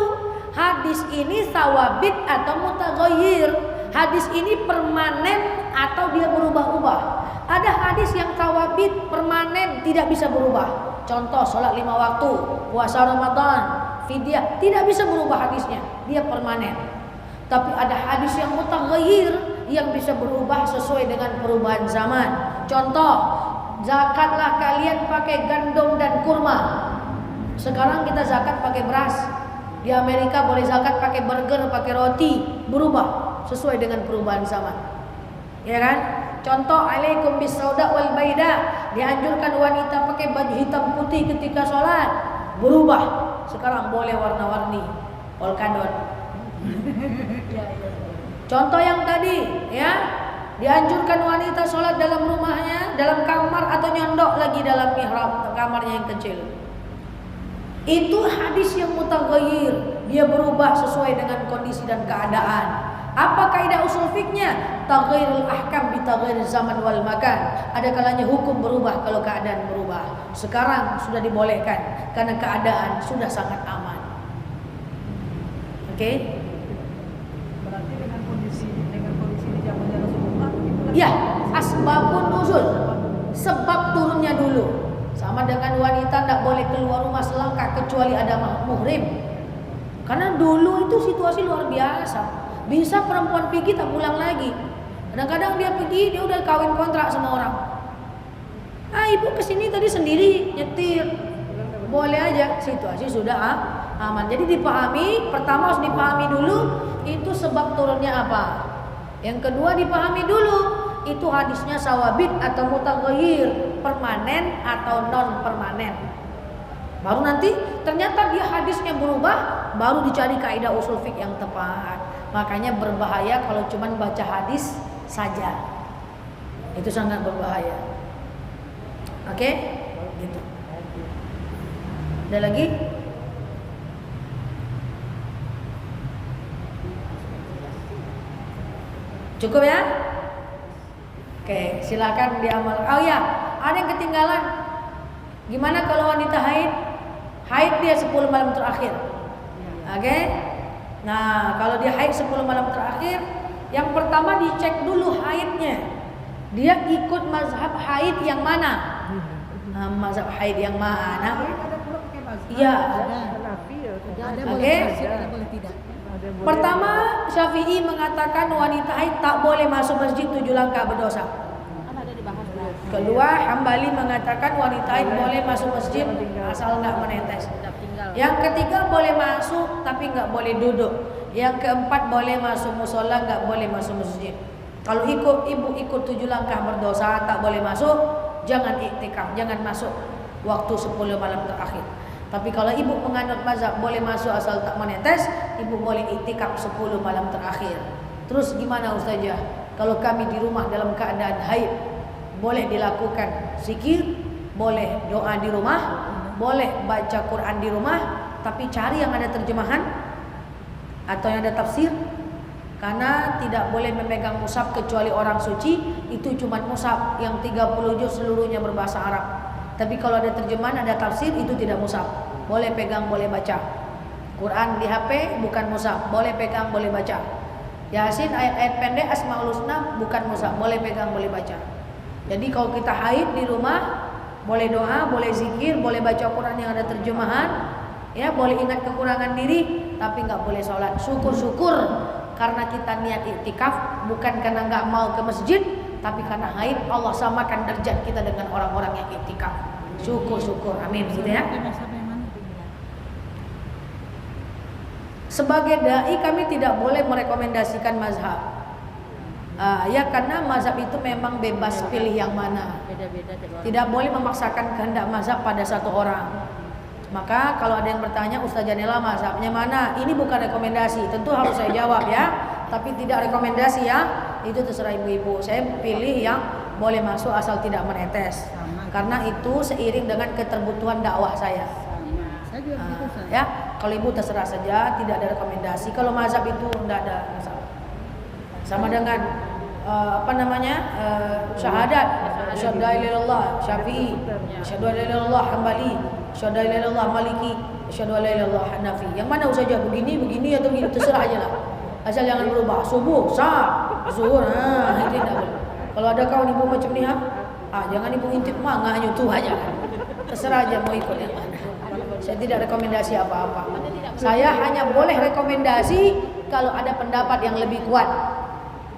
[SPEAKER 1] hadis ini sawabit atau mutaghayyir. Hadis ini permanen atau dia berubah-ubah. Ada hadis yang sawabit permanen tidak bisa berubah. Contoh sholat 5 waktu, puasa Ramadan, fidyah, tidak bisa berubah hadisnya, dia permanen. Tapi ada hadis yang mutaghayyir yang bisa berubah sesuai dengan perubahan zaman. Contoh, zakatlah kalian pakai gandum dan kurma. Sekarang kita zakat pakai beras. Di Amerika boleh zakat pakai burger, pakai roti, berubah sesuai dengan perubahan zaman. Ya kan? Contoh, alaikum bisauda wal baida, dianjurkan wanita pakai baju hitam putih ketika sholat, berubah. Sekarang boleh warna-warni, polkadot. Contoh yang tadi, ya, dianjurkan wanita sholat dalam rumahnya, dalam kamar atau nyondok lagi dalam mihrab kamarnya yang kecil. Itu hadis yang mutaghayyir, dia berubah sesuai dengan kondisi dan keadaan. Apa kaidah usul fiknya? Taghayyurul ahkam bi taghayyur zaman wal makan. Ada kalanya hukum berubah kalau keadaan berubah. Sekarang sudah dibolehkan karena keadaan sudah sangat aman. Oke?
[SPEAKER 2] Berarti dengan kondisi di zamannya Rasulullah itulah.
[SPEAKER 1] Ya, asbabun nuzul. Sebab turunnya dulu. Sama dengan wanita tidak boleh keluar rumah selangkah kecuali ada muhrim. Karena dulu itu situasi luar biasa. Bisa perempuan pergi tak pulang lagi. Kadang-kadang dia pergi, dia udah kawin kontrak sama orang. Ibu kesini tadi sendiri nyetir, boleh aja, situasi sudah aman. Jadi dipahami, pertama harus dipahami dulu itu sebab turunnya apa. Yang kedua dipahami dulu itu hadisnya sawabit atau mutaghayyir, permanen atau non permanen. Baru nanti ternyata dia hadisnya berubah, baru dicari kaidah usul fiqh yang tepat. Makanya berbahaya kalau cuma baca hadis saja. Itu sangat berbahaya. Oke? Gitu. Ada lagi? Cukup ya? Oke, silakan diamal. Oh ya, ada yang ketinggalan. Gimana kalau wanita haid? Haid dia 10 malam terakhir. Oke? Nah, kalau dia haid 10 malam terakhir, yang pertama dicek dulu haidnya. Dia ikut mazhab haid yang mana? Mazhab haid yang mana? Iya. Oke. Pertama, Syafi'i mengatakan wanita haid tak boleh masuk masjid 7 langkah berdosa. Kedua, Hambali mengatakan wanita haid boleh masuk masjid asal nggak menetes. Yang ketiga boleh masuk tapi nggak boleh duduk. Yang keempat boleh masuk musola, nggak boleh masuk masjid. Kalau ibu ikut 7 langkah berdosa tak boleh masuk, jangan iktikaf, jangan masuk waktu 10 malam terakhir. Tapi kalau ibu menganut mazhab boleh masuk asal tak menetes, ibu boleh iktikaf 10 malam terakhir. Terus gimana Ustazah? Kalau kami di rumah dalam keadaan haid, boleh dilakukan zikir, boleh doa di rumah, boleh baca Quran di rumah, tapi cari yang ada terjemahan atau yang ada tafsir. Karena tidak boleh memegang mushaf kecuali orang suci, itu cuma mushaf yang 30 juz seluruhnya berbahasa Arab. Tapi kalau ada terjemahan, ada tafsir, itu tidak mushaf. Boleh pegang, boleh baca. Quran di HP bukan mushaf, boleh pegang, boleh baca. Yasin ayat-ayat pendek Asmaul Husna bukan mushaf, boleh pegang, boleh baca. Jadi kalau kita haid di rumah, boleh doa, boleh zikir, boleh baca Quran yang ada terjemahan, ya boleh ingat kekurangan diri, tapi nggak boleh sholat. Syukur-syukur karena kita niat iktikaf, bukan karena nggak mau ke masjid, tapi karena haid Allah samakan derajat kita dengan orang-orang yang iktikaf. Syukur-syukur, amin, gitu ya. Sebagai dai kami tidak boleh merekomendasikan mazhab. Ya karena mazhab itu memang bebas pilih yang mana. Tidak boleh memaksakan kehendak mazhab pada satu orang. Maka kalau ada yang bertanya, Ustazah Nela mazhabnya mana? Ini bukan rekomendasi, tentu harus saya jawab ya. Tapi tidak rekomendasi ya. Itu terserah ibu-ibu. Saya pilih yang boleh masuk asal tidak menetes. Karena itu seiring dengan keterbutuhan dakwah saya. Ya, kalau ibu terserah saja, tidak ada rekomendasi. Kalau mazhab itu tidak ada masalah. Sama dengan syahadat, asyhadu an la ilaha illallah Syafi'i, asyhadu an la ilaha illallah Hambali, asyhadu an la ilaha illallah Maliki, asyhadu an la ilaha illallah Hanafi. Yang mana saja begini atau begini terserah aja lah. Asal jangan berubah. Subuh, sah, zuhur, itu tidak boleh. Kalau ada kawan ibu macam ni jangan ibu intip mangga itu aja. Terserah aja mau ikut yang mana. Saya tidak rekomendasi apa-apa. Saya hanya boleh rekomendasi kalau ada pendapat yang lebih kuat.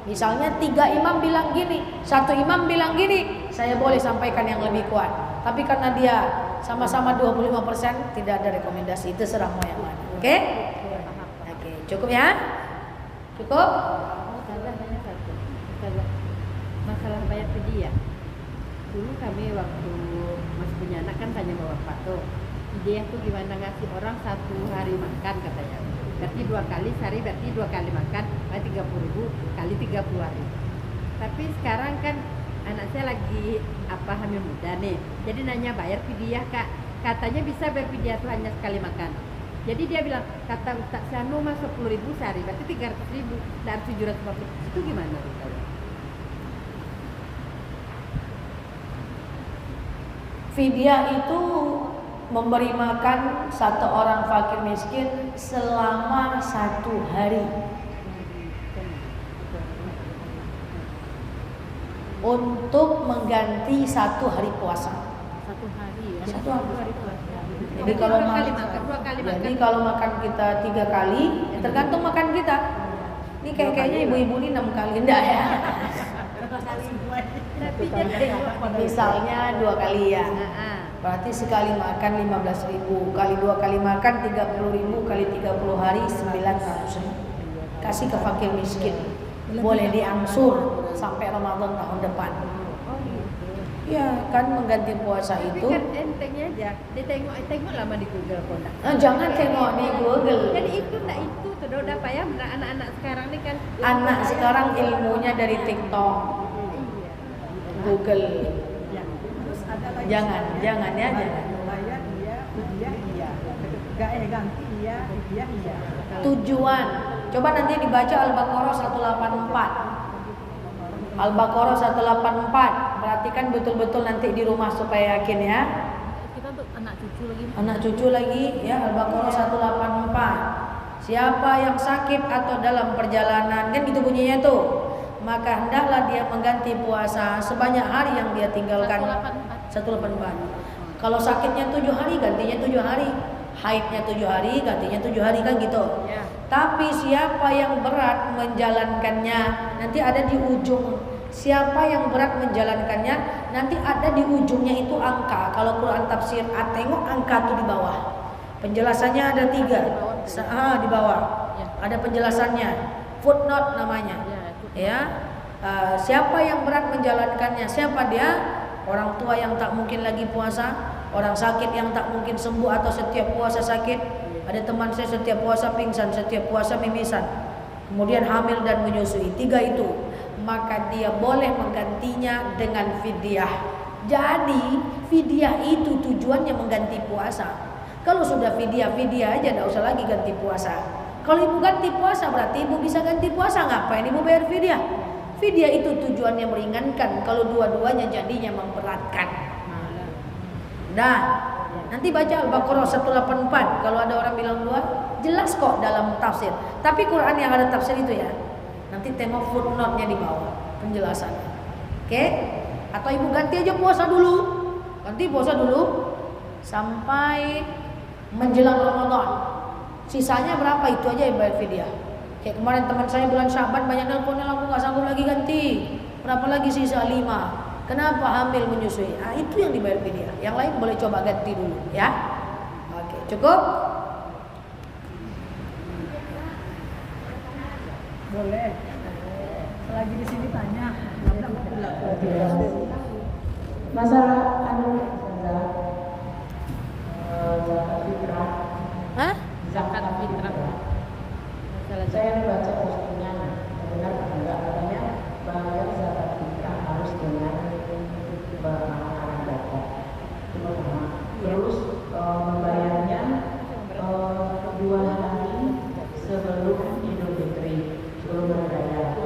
[SPEAKER 1] Misalnya 3 imam bilang gini, 1 imam bilang gini, saya boleh sampaikan yang lebih kuat. Tapi karena dia sama-sama 25%, tidak ada rekomendasi. Itu serah mau yang mana. Oke? Oke, cukup ya? Cukup?
[SPEAKER 5] Masalah bayar fidyah. Dulu kami waktu masih punya anak kan tanya sama bapak tuh, ide tuh gimana ngasih orang 1 hari makan katanya. Berarti 2 kali sehari, berarti 2 kali makan, berarti 30.000 kali 30 hari. Tapi sekarang kan anak saya lagi hamil muda nih. Jadi nanya bayar fidyah Kak. Katanya bisa bayar fidyah tuh hanya sekali makan. Jadi dia bilang, kata Ustaz Syanu mah 10.000 sehari, berarti 300.000 dan 750. Itu gimana tuh?
[SPEAKER 1] Fidyah itu memberi makan satu orang fakir miskin selama 1 hari untuk mengganti 1 hari puasa.
[SPEAKER 5] 1 hari ya.
[SPEAKER 1] 1 hari
[SPEAKER 5] puasa.
[SPEAKER 1] Jadi kalau
[SPEAKER 5] makan,
[SPEAKER 1] kalau makan kita 3 kali, ya tergantung makan kita. Ini kayaknya ibu-ibu ini 6 kali enggak ya.
[SPEAKER 5] Tapi dia tengok
[SPEAKER 1] Misalnya 2 kali ya. Berarti sekali makan 15.000, kali 2 kali makan 30.000, kali 30 hari 900.000. Kasih ke fakir miskin. Boleh diangsur sampai Ramadan tahun depan. Ya kan mengganti puasa
[SPEAKER 5] Tapi
[SPEAKER 1] itu.
[SPEAKER 5] kan entengnya aja. Dia tengok lama di Google pun tak.
[SPEAKER 1] Jangan tengok di Google.
[SPEAKER 5] Jadi itu tak itu tuh udah apa ya anak-anak sekarang ni kan.
[SPEAKER 1] Anak sekarang ilmunya dari TikTok, Google.
[SPEAKER 2] Terus ada lagi
[SPEAKER 1] Jangan ya, jangan.
[SPEAKER 2] Bayar iya. Ganti iya.
[SPEAKER 1] Tujuan. Coba nanti dibaca Al-Baqarah 184. Al-Baqarah 184. Perhatikan betul-betul nanti di rumah supaya yakin ya.
[SPEAKER 4] Kita untuk anak cucu lagi.
[SPEAKER 1] Anak cucu lagi ya, Al-Baqarah 184. Siapa yang sakit atau dalam perjalanan, kan gitu bunyinya tuh, maka hendaklah dia mengganti puasa sebanyak hari yang dia tinggalkan. 184. Kalau sakitnya 7 hari, gantinya 7 hari. Haidnya 7 hari, gantinya 7 hari, kan gitu.
[SPEAKER 5] Ya.
[SPEAKER 1] Tapi siapa yang berat menjalankannya, nanti ada di ujung. Siapa yang berat menjalankannya, nanti ada di ujungnya itu angka. Kalau Quran tafsir, tengok angka tuh di bawah. Penjelasannya ada 3. Di bawah. Ada penjelasannya. Footnote namanya. Ya. Siapa yang berat menjalankannya? Siapa dia? Orang tua yang tak mungkin lagi puasa, orang sakit yang tak mungkin sembuh atau setiap puasa sakit. Ada teman saya setiap puasa pingsan, setiap puasa mimisan. Kemudian hamil dan menyusui. 3 itu. Maka dia boleh menggantinya dengan fidyah. Jadi fidyah itu tujuannya mengganti puasa. Kalau sudah fidyah aja, tidak usah lagi ganti puasa. Kalau ibu ganti puasa berarti ibu bisa ganti puasa. Ngapain ibu bayar fidyah? Fidyah itu tujuannya meringankan. Kalau dua-duanya jadinya memberatkan. Nah, nanti baca Al-Baqarah 184. Kalau ada orang bilang 2, jelas kok dalam tafsir. Tapi Quran yang ada tafsir itu ya, nanti tengok footnote-nya di bawah, penjelasannya. Oke? Atau ibu ganti aja puasa dulu. Ganti puasa dulu sampai menjelang Ramadan. Sisanya berapa itu aja yang bayar fidyah. Kayak kemarin teman saya bulan Syaban banyak nelpon, aku nggak sanggup lagi ganti. Berapa lagi sisa 5? Kenapa hamil menyusui? Itu yang dibayar fidyah. Yang lain boleh coba ganti dulu, ya. Oke, cukup?
[SPEAKER 2] Boleh. Selagi di sini tanya.
[SPEAKER 6] Masalah zakat fitrah.
[SPEAKER 1] Hah?
[SPEAKER 4] Zakat fitrah.
[SPEAKER 6] Saya baca postingan, benar atau enggak, katanya bayar zakat fitrah harus dengan makanan pokok. Terus membayarnya 2 hari sebelum Idul Fitri, sebelum berraya.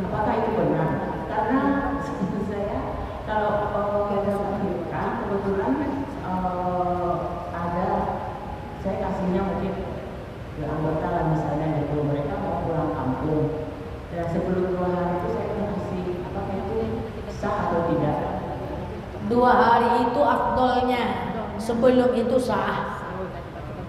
[SPEAKER 6] Apakah itu benar? Karena saya kalau zakat fitrah kebetulan ada, saya kasihnya mungkin ya anggota lah misalnya gitu, mereka mau pulang kampung dan sebelum 2 hari itu saya kasih, apakah itu sah atau tidak?
[SPEAKER 1] 2 hari itu afdolnya, sebelum itu sah.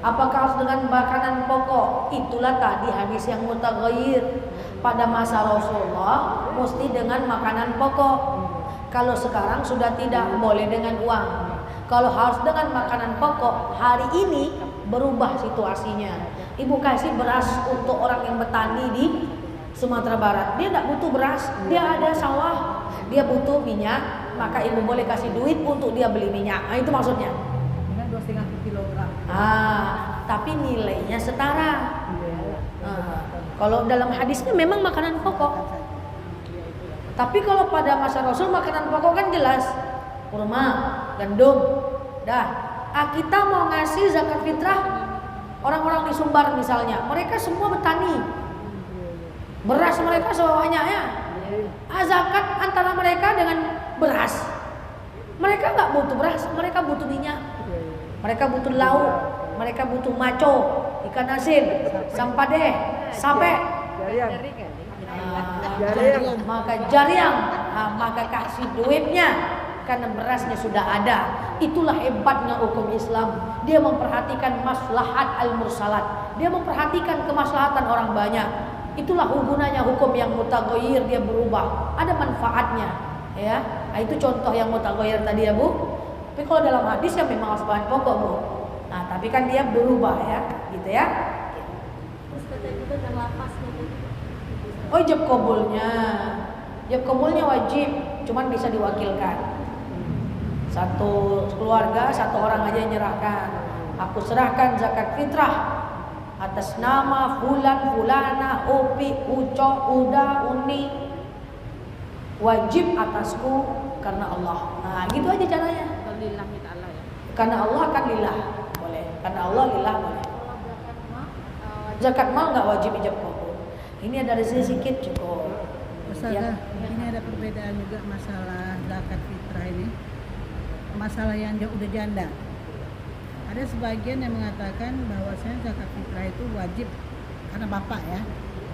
[SPEAKER 1] Apakah harus dengan makanan pokok? Itulah tadi hadis yang mutaghayyir. Pada masa Rasulullah mesti dengan makanan pokok. Kalau sekarang sudah tidak, boleh dengan uang. Kalau harus dengan makanan pokok, hari ini berubah situasinya. Ibu kasih beras untuk orang yang bertani di Sumatera Barat. Dia tidak butuh beras, dia ada sawah. Dia butuh minyak, maka ibu boleh kasih duit untuk dia beli minyak. Itu maksudnya.
[SPEAKER 2] Dengan 2,5 kilogram.
[SPEAKER 1] Tapi nilainya setara. Kalau dalam hadisnya memang makanan pokok. Tapi kalau pada masa Rasul makanan pokok kan jelas. Kurma, gandum. Dah. Kita mau ngasih zakat fitrah orang-orang di Sumbar misalnya, mereka semua bertani. Beras mereka sebanyaknya. Zakat antara mereka dengan beras. Mereka nggak butuh beras, mereka butuh minyak. Mereka butuh lauk, mereka butuh maco, ikan asin, sampadeh, sape. Maka jariang, maka kasih duitnya karena berasnya sudah ada. Itulah hebatnya hukum Islam. Dia memperhatikan maslahat al-mursalat. Dia memperhatikan kemaslahatan orang banyak. Itulah gunanya hukum yang mutaghayyir, dia berubah, ada manfaatnya, ya. Nah, itu contoh yang mutaghayyir tadi ya Bu. Tapi kalau dalam hadis ya memang harus bahan pokok Bu. Nah, tapi kan dia berubah ya, gitu ya.
[SPEAKER 3] Terus kata juga dan lapasnya tadi.
[SPEAKER 1] Oh, ijab kabulnya wajib, cuman bisa diwakilkan. Satu keluarga, satu orang aja yang nyerahkan. Aku serahkan zakat fitrah atas nama fulan, fulana, upi, uco, uda, uni. Wajib atasku karena Allah. Nah, gitu aja caranya.
[SPEAKER 4] Lillahi ta'ala ya.
[SPEAKER 1] Karena Allah kan lillah, boleh. Karena Allah lillah boleh. Zakat mal nggak wajib ijab kabul. Ini ada rezeki sedikit cukup.
[SPEAKER 2] Ustazah, ini ada perbedaan juga masalah zakat fitrah ini. Masalah yang udah janda. Ada sebagian yang mengatakan bahwasanya zakat fitrah itu wajib karena bapak ya,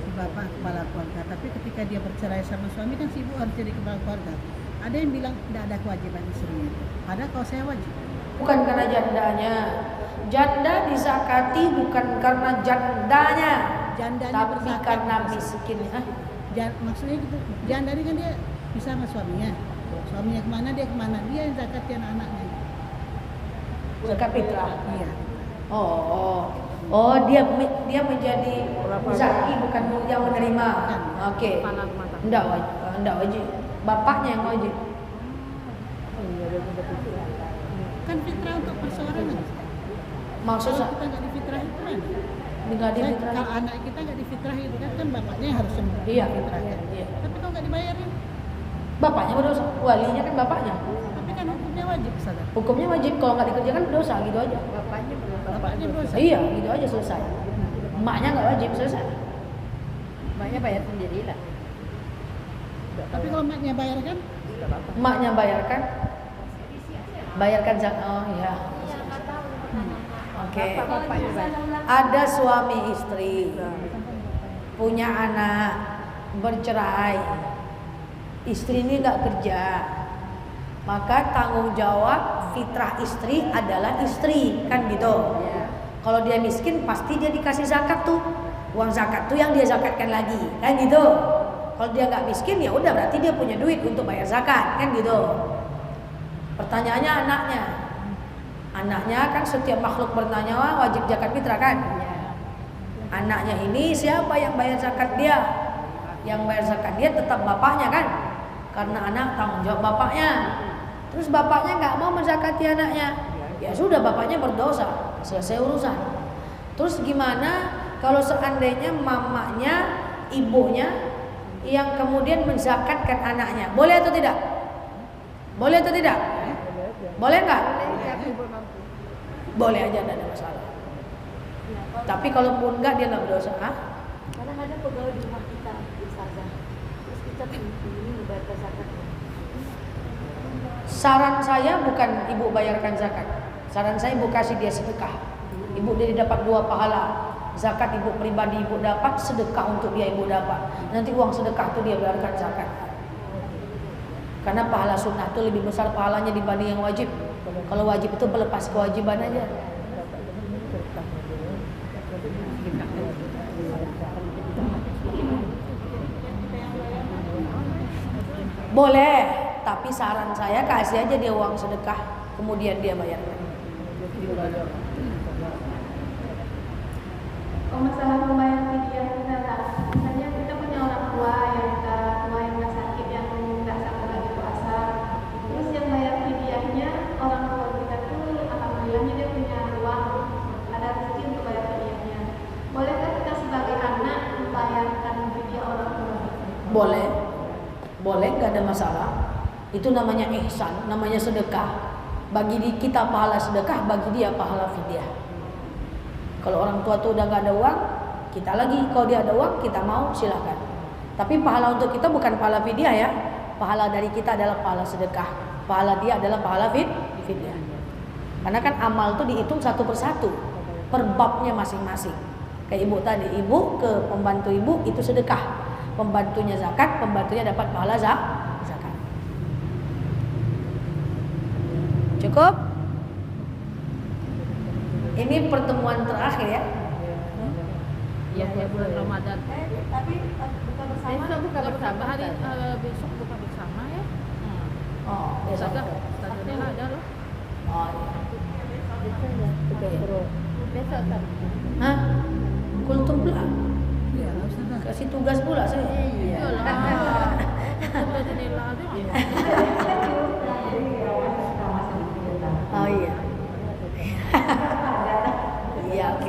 [SPEAKER 2] si bapak kepala keluarga. Tapi ketika dia bercerai sama suami kan si ibu harus jadi kepala keluarga. Ada yang bilang tidak ada kewajiban istrinya itu. Padahal kalau saya wajib.
[SPEAKER 1] Bukan karena jandanya. Janda dizakati bukan karena jandanya,
[SPEAKER 2] Jandanya
[SPEAKER 1] tapi
[SPEAKER 2] berzakat,
[SPEAKER 1] karena
[SPEAKER 2] Ustaz.
[SPEAKER 1] miskinnya.
[SPEAKER 2] Maksudnya gitu. Janda ini kan dia bisa sama suaminya. Suaminya kemana dia kemana. Dia yang zakatin anaknya.
[SPEAKER 1] Zakat fitrah.
[SPEAKER 2] Iya.
[SPEAKER 1] Oh, dia menjadi zaki bukan yang menerima. Oke.
[SPEAKER 4] Kepala rumah tangga.
[SPEAKER 1] Enggak wajib. Bapaknya yang wajib.
[SPEAKER 2] Kan fitrah untuk perseorangan.
[SPEAKER 1] Maksudnya
[SPEAKER 2] Kalau kita nggak difitrahi itu kan?
[SPEAKER 1] enggak difitrah.
[SPEAKER 2] Kalau anak kita nggak difitrahi itu kan bapaknya yang harus
[SPEAKER 1] Iya.
[SPEAKER 2] difitrahkan.
[SPEAKER 1] Iya.
[SPEAKER 2] Tapi kalau nggak dibayarin,
[SPEAKER 1] Bapaknya berdosa. Walinya kan bapaknya.
[SPEAKER 2] tapi kan hukumnya wajib sadar.
[SPEAKER 1] Hukumnya wajib, kalau nggak dikerjakan berdosa, gitu aja.
[SPEAKER 2] Bapaknya berdosa.
[SPEAKER 1] Iya, gitu aja selesai. Emaknya nggak wajib, selesai.
[SPEAKER 5] Maknya bayar sendiri lah.
[SPEAKER 2] Tapi kalau maknya bayar kan,
[SPEAKER 1] Emaknya bayarkan zakat. Oh ya. Oke.
[SPEAKER 5] Bapak juga.
[SPEAKER 1] Ada suami istri, punya anak, bercerai. Istri ini nggak kerja, maka tanggung jawab fitrah istri adalah istri, kan gitu. Kalau dia miskin pasti dia dikasih zakat tuh, uang zakat tuh yang dia zakatkan lagi, kan gitu. Kalau dia nggak miskin ya udah berarti dia punya duit untuk bayar zakat, kan gitu. Pertanyaannya anaknya kan setiap makhluk bertanya wajib zakat fitrah kan. Anaknya ini siapa yang bayar zakat dia? Yang bayar zakat dia tetap bapaknya kan, karena anak tanggung jawab bapaknya. Terus bapaknya nggak mau menzakati anaknya, ya sudah bapaknya berdosa, selesai urusan. Terus gimana kalau seandainya mamanya, ibunya yang kemudian menzakatkan anaknya, boleh atau tidak? Boleh atau tidak? Boleh nggak? Boleh aja, tidak ada masalah. Tapi kalaupun enggak dia nggak berdosa.
[SPEAKER 3] Karena ada pegawai di rumah kita, Ustazah. Terus kita ini membayar zakat.
[SPEAKER 1] Saran saya bukan ibu bayarkan zakat. Saran saya ibu kasih dia sedekah. Ibu dia dapat 2 pahala. Zakat ibu pribadi ibu dapat, sedekah untuk dia ibu dapat. Nanti uang sedekah itu dia bayarkan zakat. Karena pahala sunnah itu lebih besar pahalanya dibanding yang wajib. Kalau wajib itu melepas kewajiban aja. Boleh, tapi saran saya kasih aja dia uang sedekah, kemudian dia bayarkan.
[SPEAKER 7] Masalah membayar fidyah kita lah. Misalnya kita punya orang tua yang nggak sakit, yang nggak sanggup lagi puasa. Terus yang bayar fidyahnya orang tua kita tuh alhamdulillahnya dia punya uang, ada rezeki untuk bayar fidyahnya. Bolehkah kita sebagai anak membayarkan fidyah orang tua?
[SPEAKER 1] Boleh, nggak ada masalah. Itu namanya ihsan, namanya sedekah. Bagi kita pahala sedekah, bagi dia pahala fidyah. Kalau orang tua tuh udah nggak ada uang, kita lagi. Kalau dia ada uang, kita mau silahkan. Tapi pahala untuk kita bukan pahala fidyah ya. Pahala dari kita adalah pahala sedekah. Pahala dia adalah pahala fidyah. Karena kan amal tuh dihitung satu persatu, per babnya masing-masing. Kayak ibu tadi, ibu ke pembantu ibu itu sedekah. Pembantunya zakat, pembantunya dapat pahala zakat. Cukup? Ini pertemuan terakhir ya.
[SPEAKER 4] Iya, ya, bulan Ramadan.
[SPEAKER 3] Tapi buka bersama.
[SPEAKER 5] Besok buka bersama
[SPEAKER 4] Hari
[SPEAKER 5] Ustaz.
[SPEAKER 4] besok buka bersama ya.
[SPEAKER 1] Oh, besok.
[SPEAKER 4] Ustazah Nela ada loh.
[SPEAKER 1] Oh, iya.
[SPEAKER 5] Besok Ustaz.
[SPEAKER 1] Hah? Kultum pula?
[SPEAKER 2] Iya, Ustazah.
[SPEAKER 1] Kasih tugas pula saya.
[SPEAKER 5] Iya.
[SPEAKER 4] Iyalah. Ustazah Nela ada.
[SPEAKER 1] Oh iya. Iya, oke.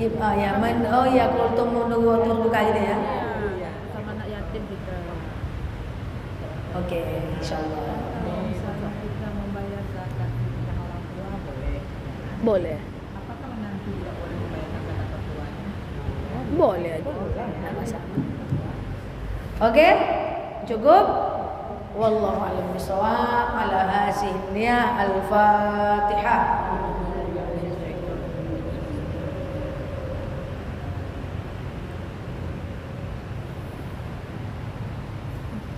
[SPEAKER 4] Iya.
[SPEAKER 1] Oh ya, kultum menunggu waktu buka gitu ya.
[SPEAKER 4] Iya. Sama anak yatim kita.
[SPEAKER 1] Oke, insyaallah.
[SPEAKER 2] Misalnya kita membayar zakat yang orang tua boleh.
[SPEAKER 1] Boleh.
[SPEAKER 2] Apakah nanti tidak boleh membayar zakat orang tuanya?
[SPEAKER 1] Boleh aja. Nggak masalah. Oke, cukup. Wallahu a'lam bishawab. Ala hasinnya al-Fatihah.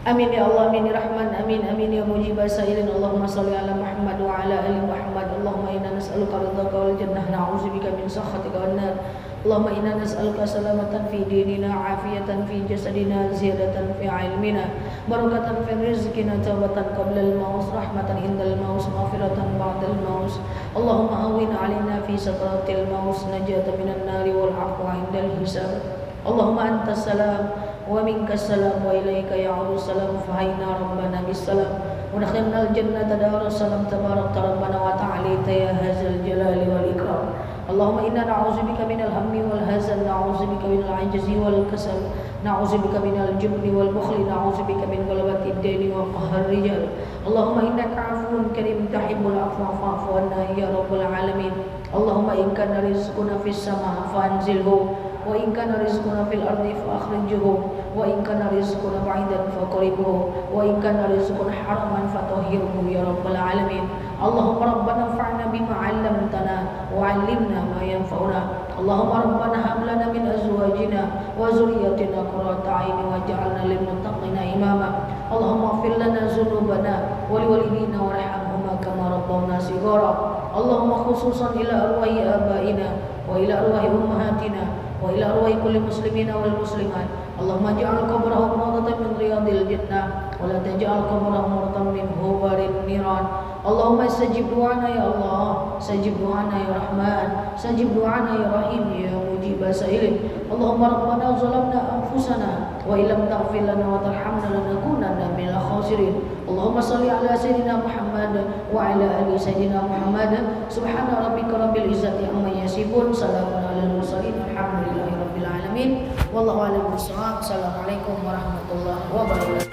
[SPEAKER 1] Amin ya Allah, amin ya Rahman, amin amin ya mujibah sa'irin. Allahumma salli ala Muhammad wa ala ali Muhammad. Allahumma inna nas'aluka ridhaka wal jannah, na'udzubika min sakhatika wan nar. Allahumma inna nas'aluka salamatan fi dinina, afiyatan fi jasadina, ziyadatan fi ilmina, barakatan fi rizqina, tawbatan qabla al-maut, rahmatan indal maut, maghfiratan ba'da al-maut. Allahumma awwin 'alaina fi sakratil maut, najatan minan nari wal 'afwa indal hisab. Allahumma antas salam wa minkas salam wa ilaika ya'udu salam, fahayna rabbana bisalam wa dakhalna al-jannata darus salam, tabarakta rabbana wa ta'alita ya hadzal jalali wal ikram. Allahumma inna na'udzubika minal hammi wal hazan, na'udzubika minal 'ajzi wal kasal, na'udzubika minal jubni wal bukhli, na'udzubika min ghalabati ad-daini wa qahri rijal. Allahumma innaka 'afuwun karim tuhibbul 'afwa fa'fu 'anna ya rabbal alamin. Allahumma in kana rizquna fis sama' fanzilhu wa in kana rizquna fil ardi fa akhrijhu wa in kana rizquna ba'idan fa qaribhu wa in kana rizquna haraman fa tahhirhu ya rabbal alamin. Allahumma rabbana anfa'na bima 'allamtana wa 'allimna ma yanfa'una. Allahumma rabbana hab lana min azwajina wa dhurriyyatina qurrata a'yunin waj'alna lil muttaqina imama. Allahumma ighfir lana dhunubana wa liwalidina warhamhuma kama rabbawna shighara. Allahumma khususan ila arwahi abaina wa ila arwahi ummahatina wa ila arwahi kulli muslimina wal muslimat. Allahumma ja'al qabrahum rawdatan min riyadil jannah wa la taj'al qabrahum rawdatan min hubarin niran. Allahumma istajib du'ana ya Allah, istajib du'ana ya Rahman, istajib du'ana ya Rahim ya mujibah sa'ilin. Allahumma rabbana zalamna anfusana wa illam taghfir lana wa tarhamna lanakunanna minal khasirin. Allahumma salli ala sayyidina Muhammad wa ala ali sayyidina Muhammad. Subhana rabbika rabbil izzati amma yasifun, salamun alal mursalin, alhamdulillahi rabbil alamin. Wallahu a'lam bishawab. Assalamualaikum warahmatullahi wabarakatuh.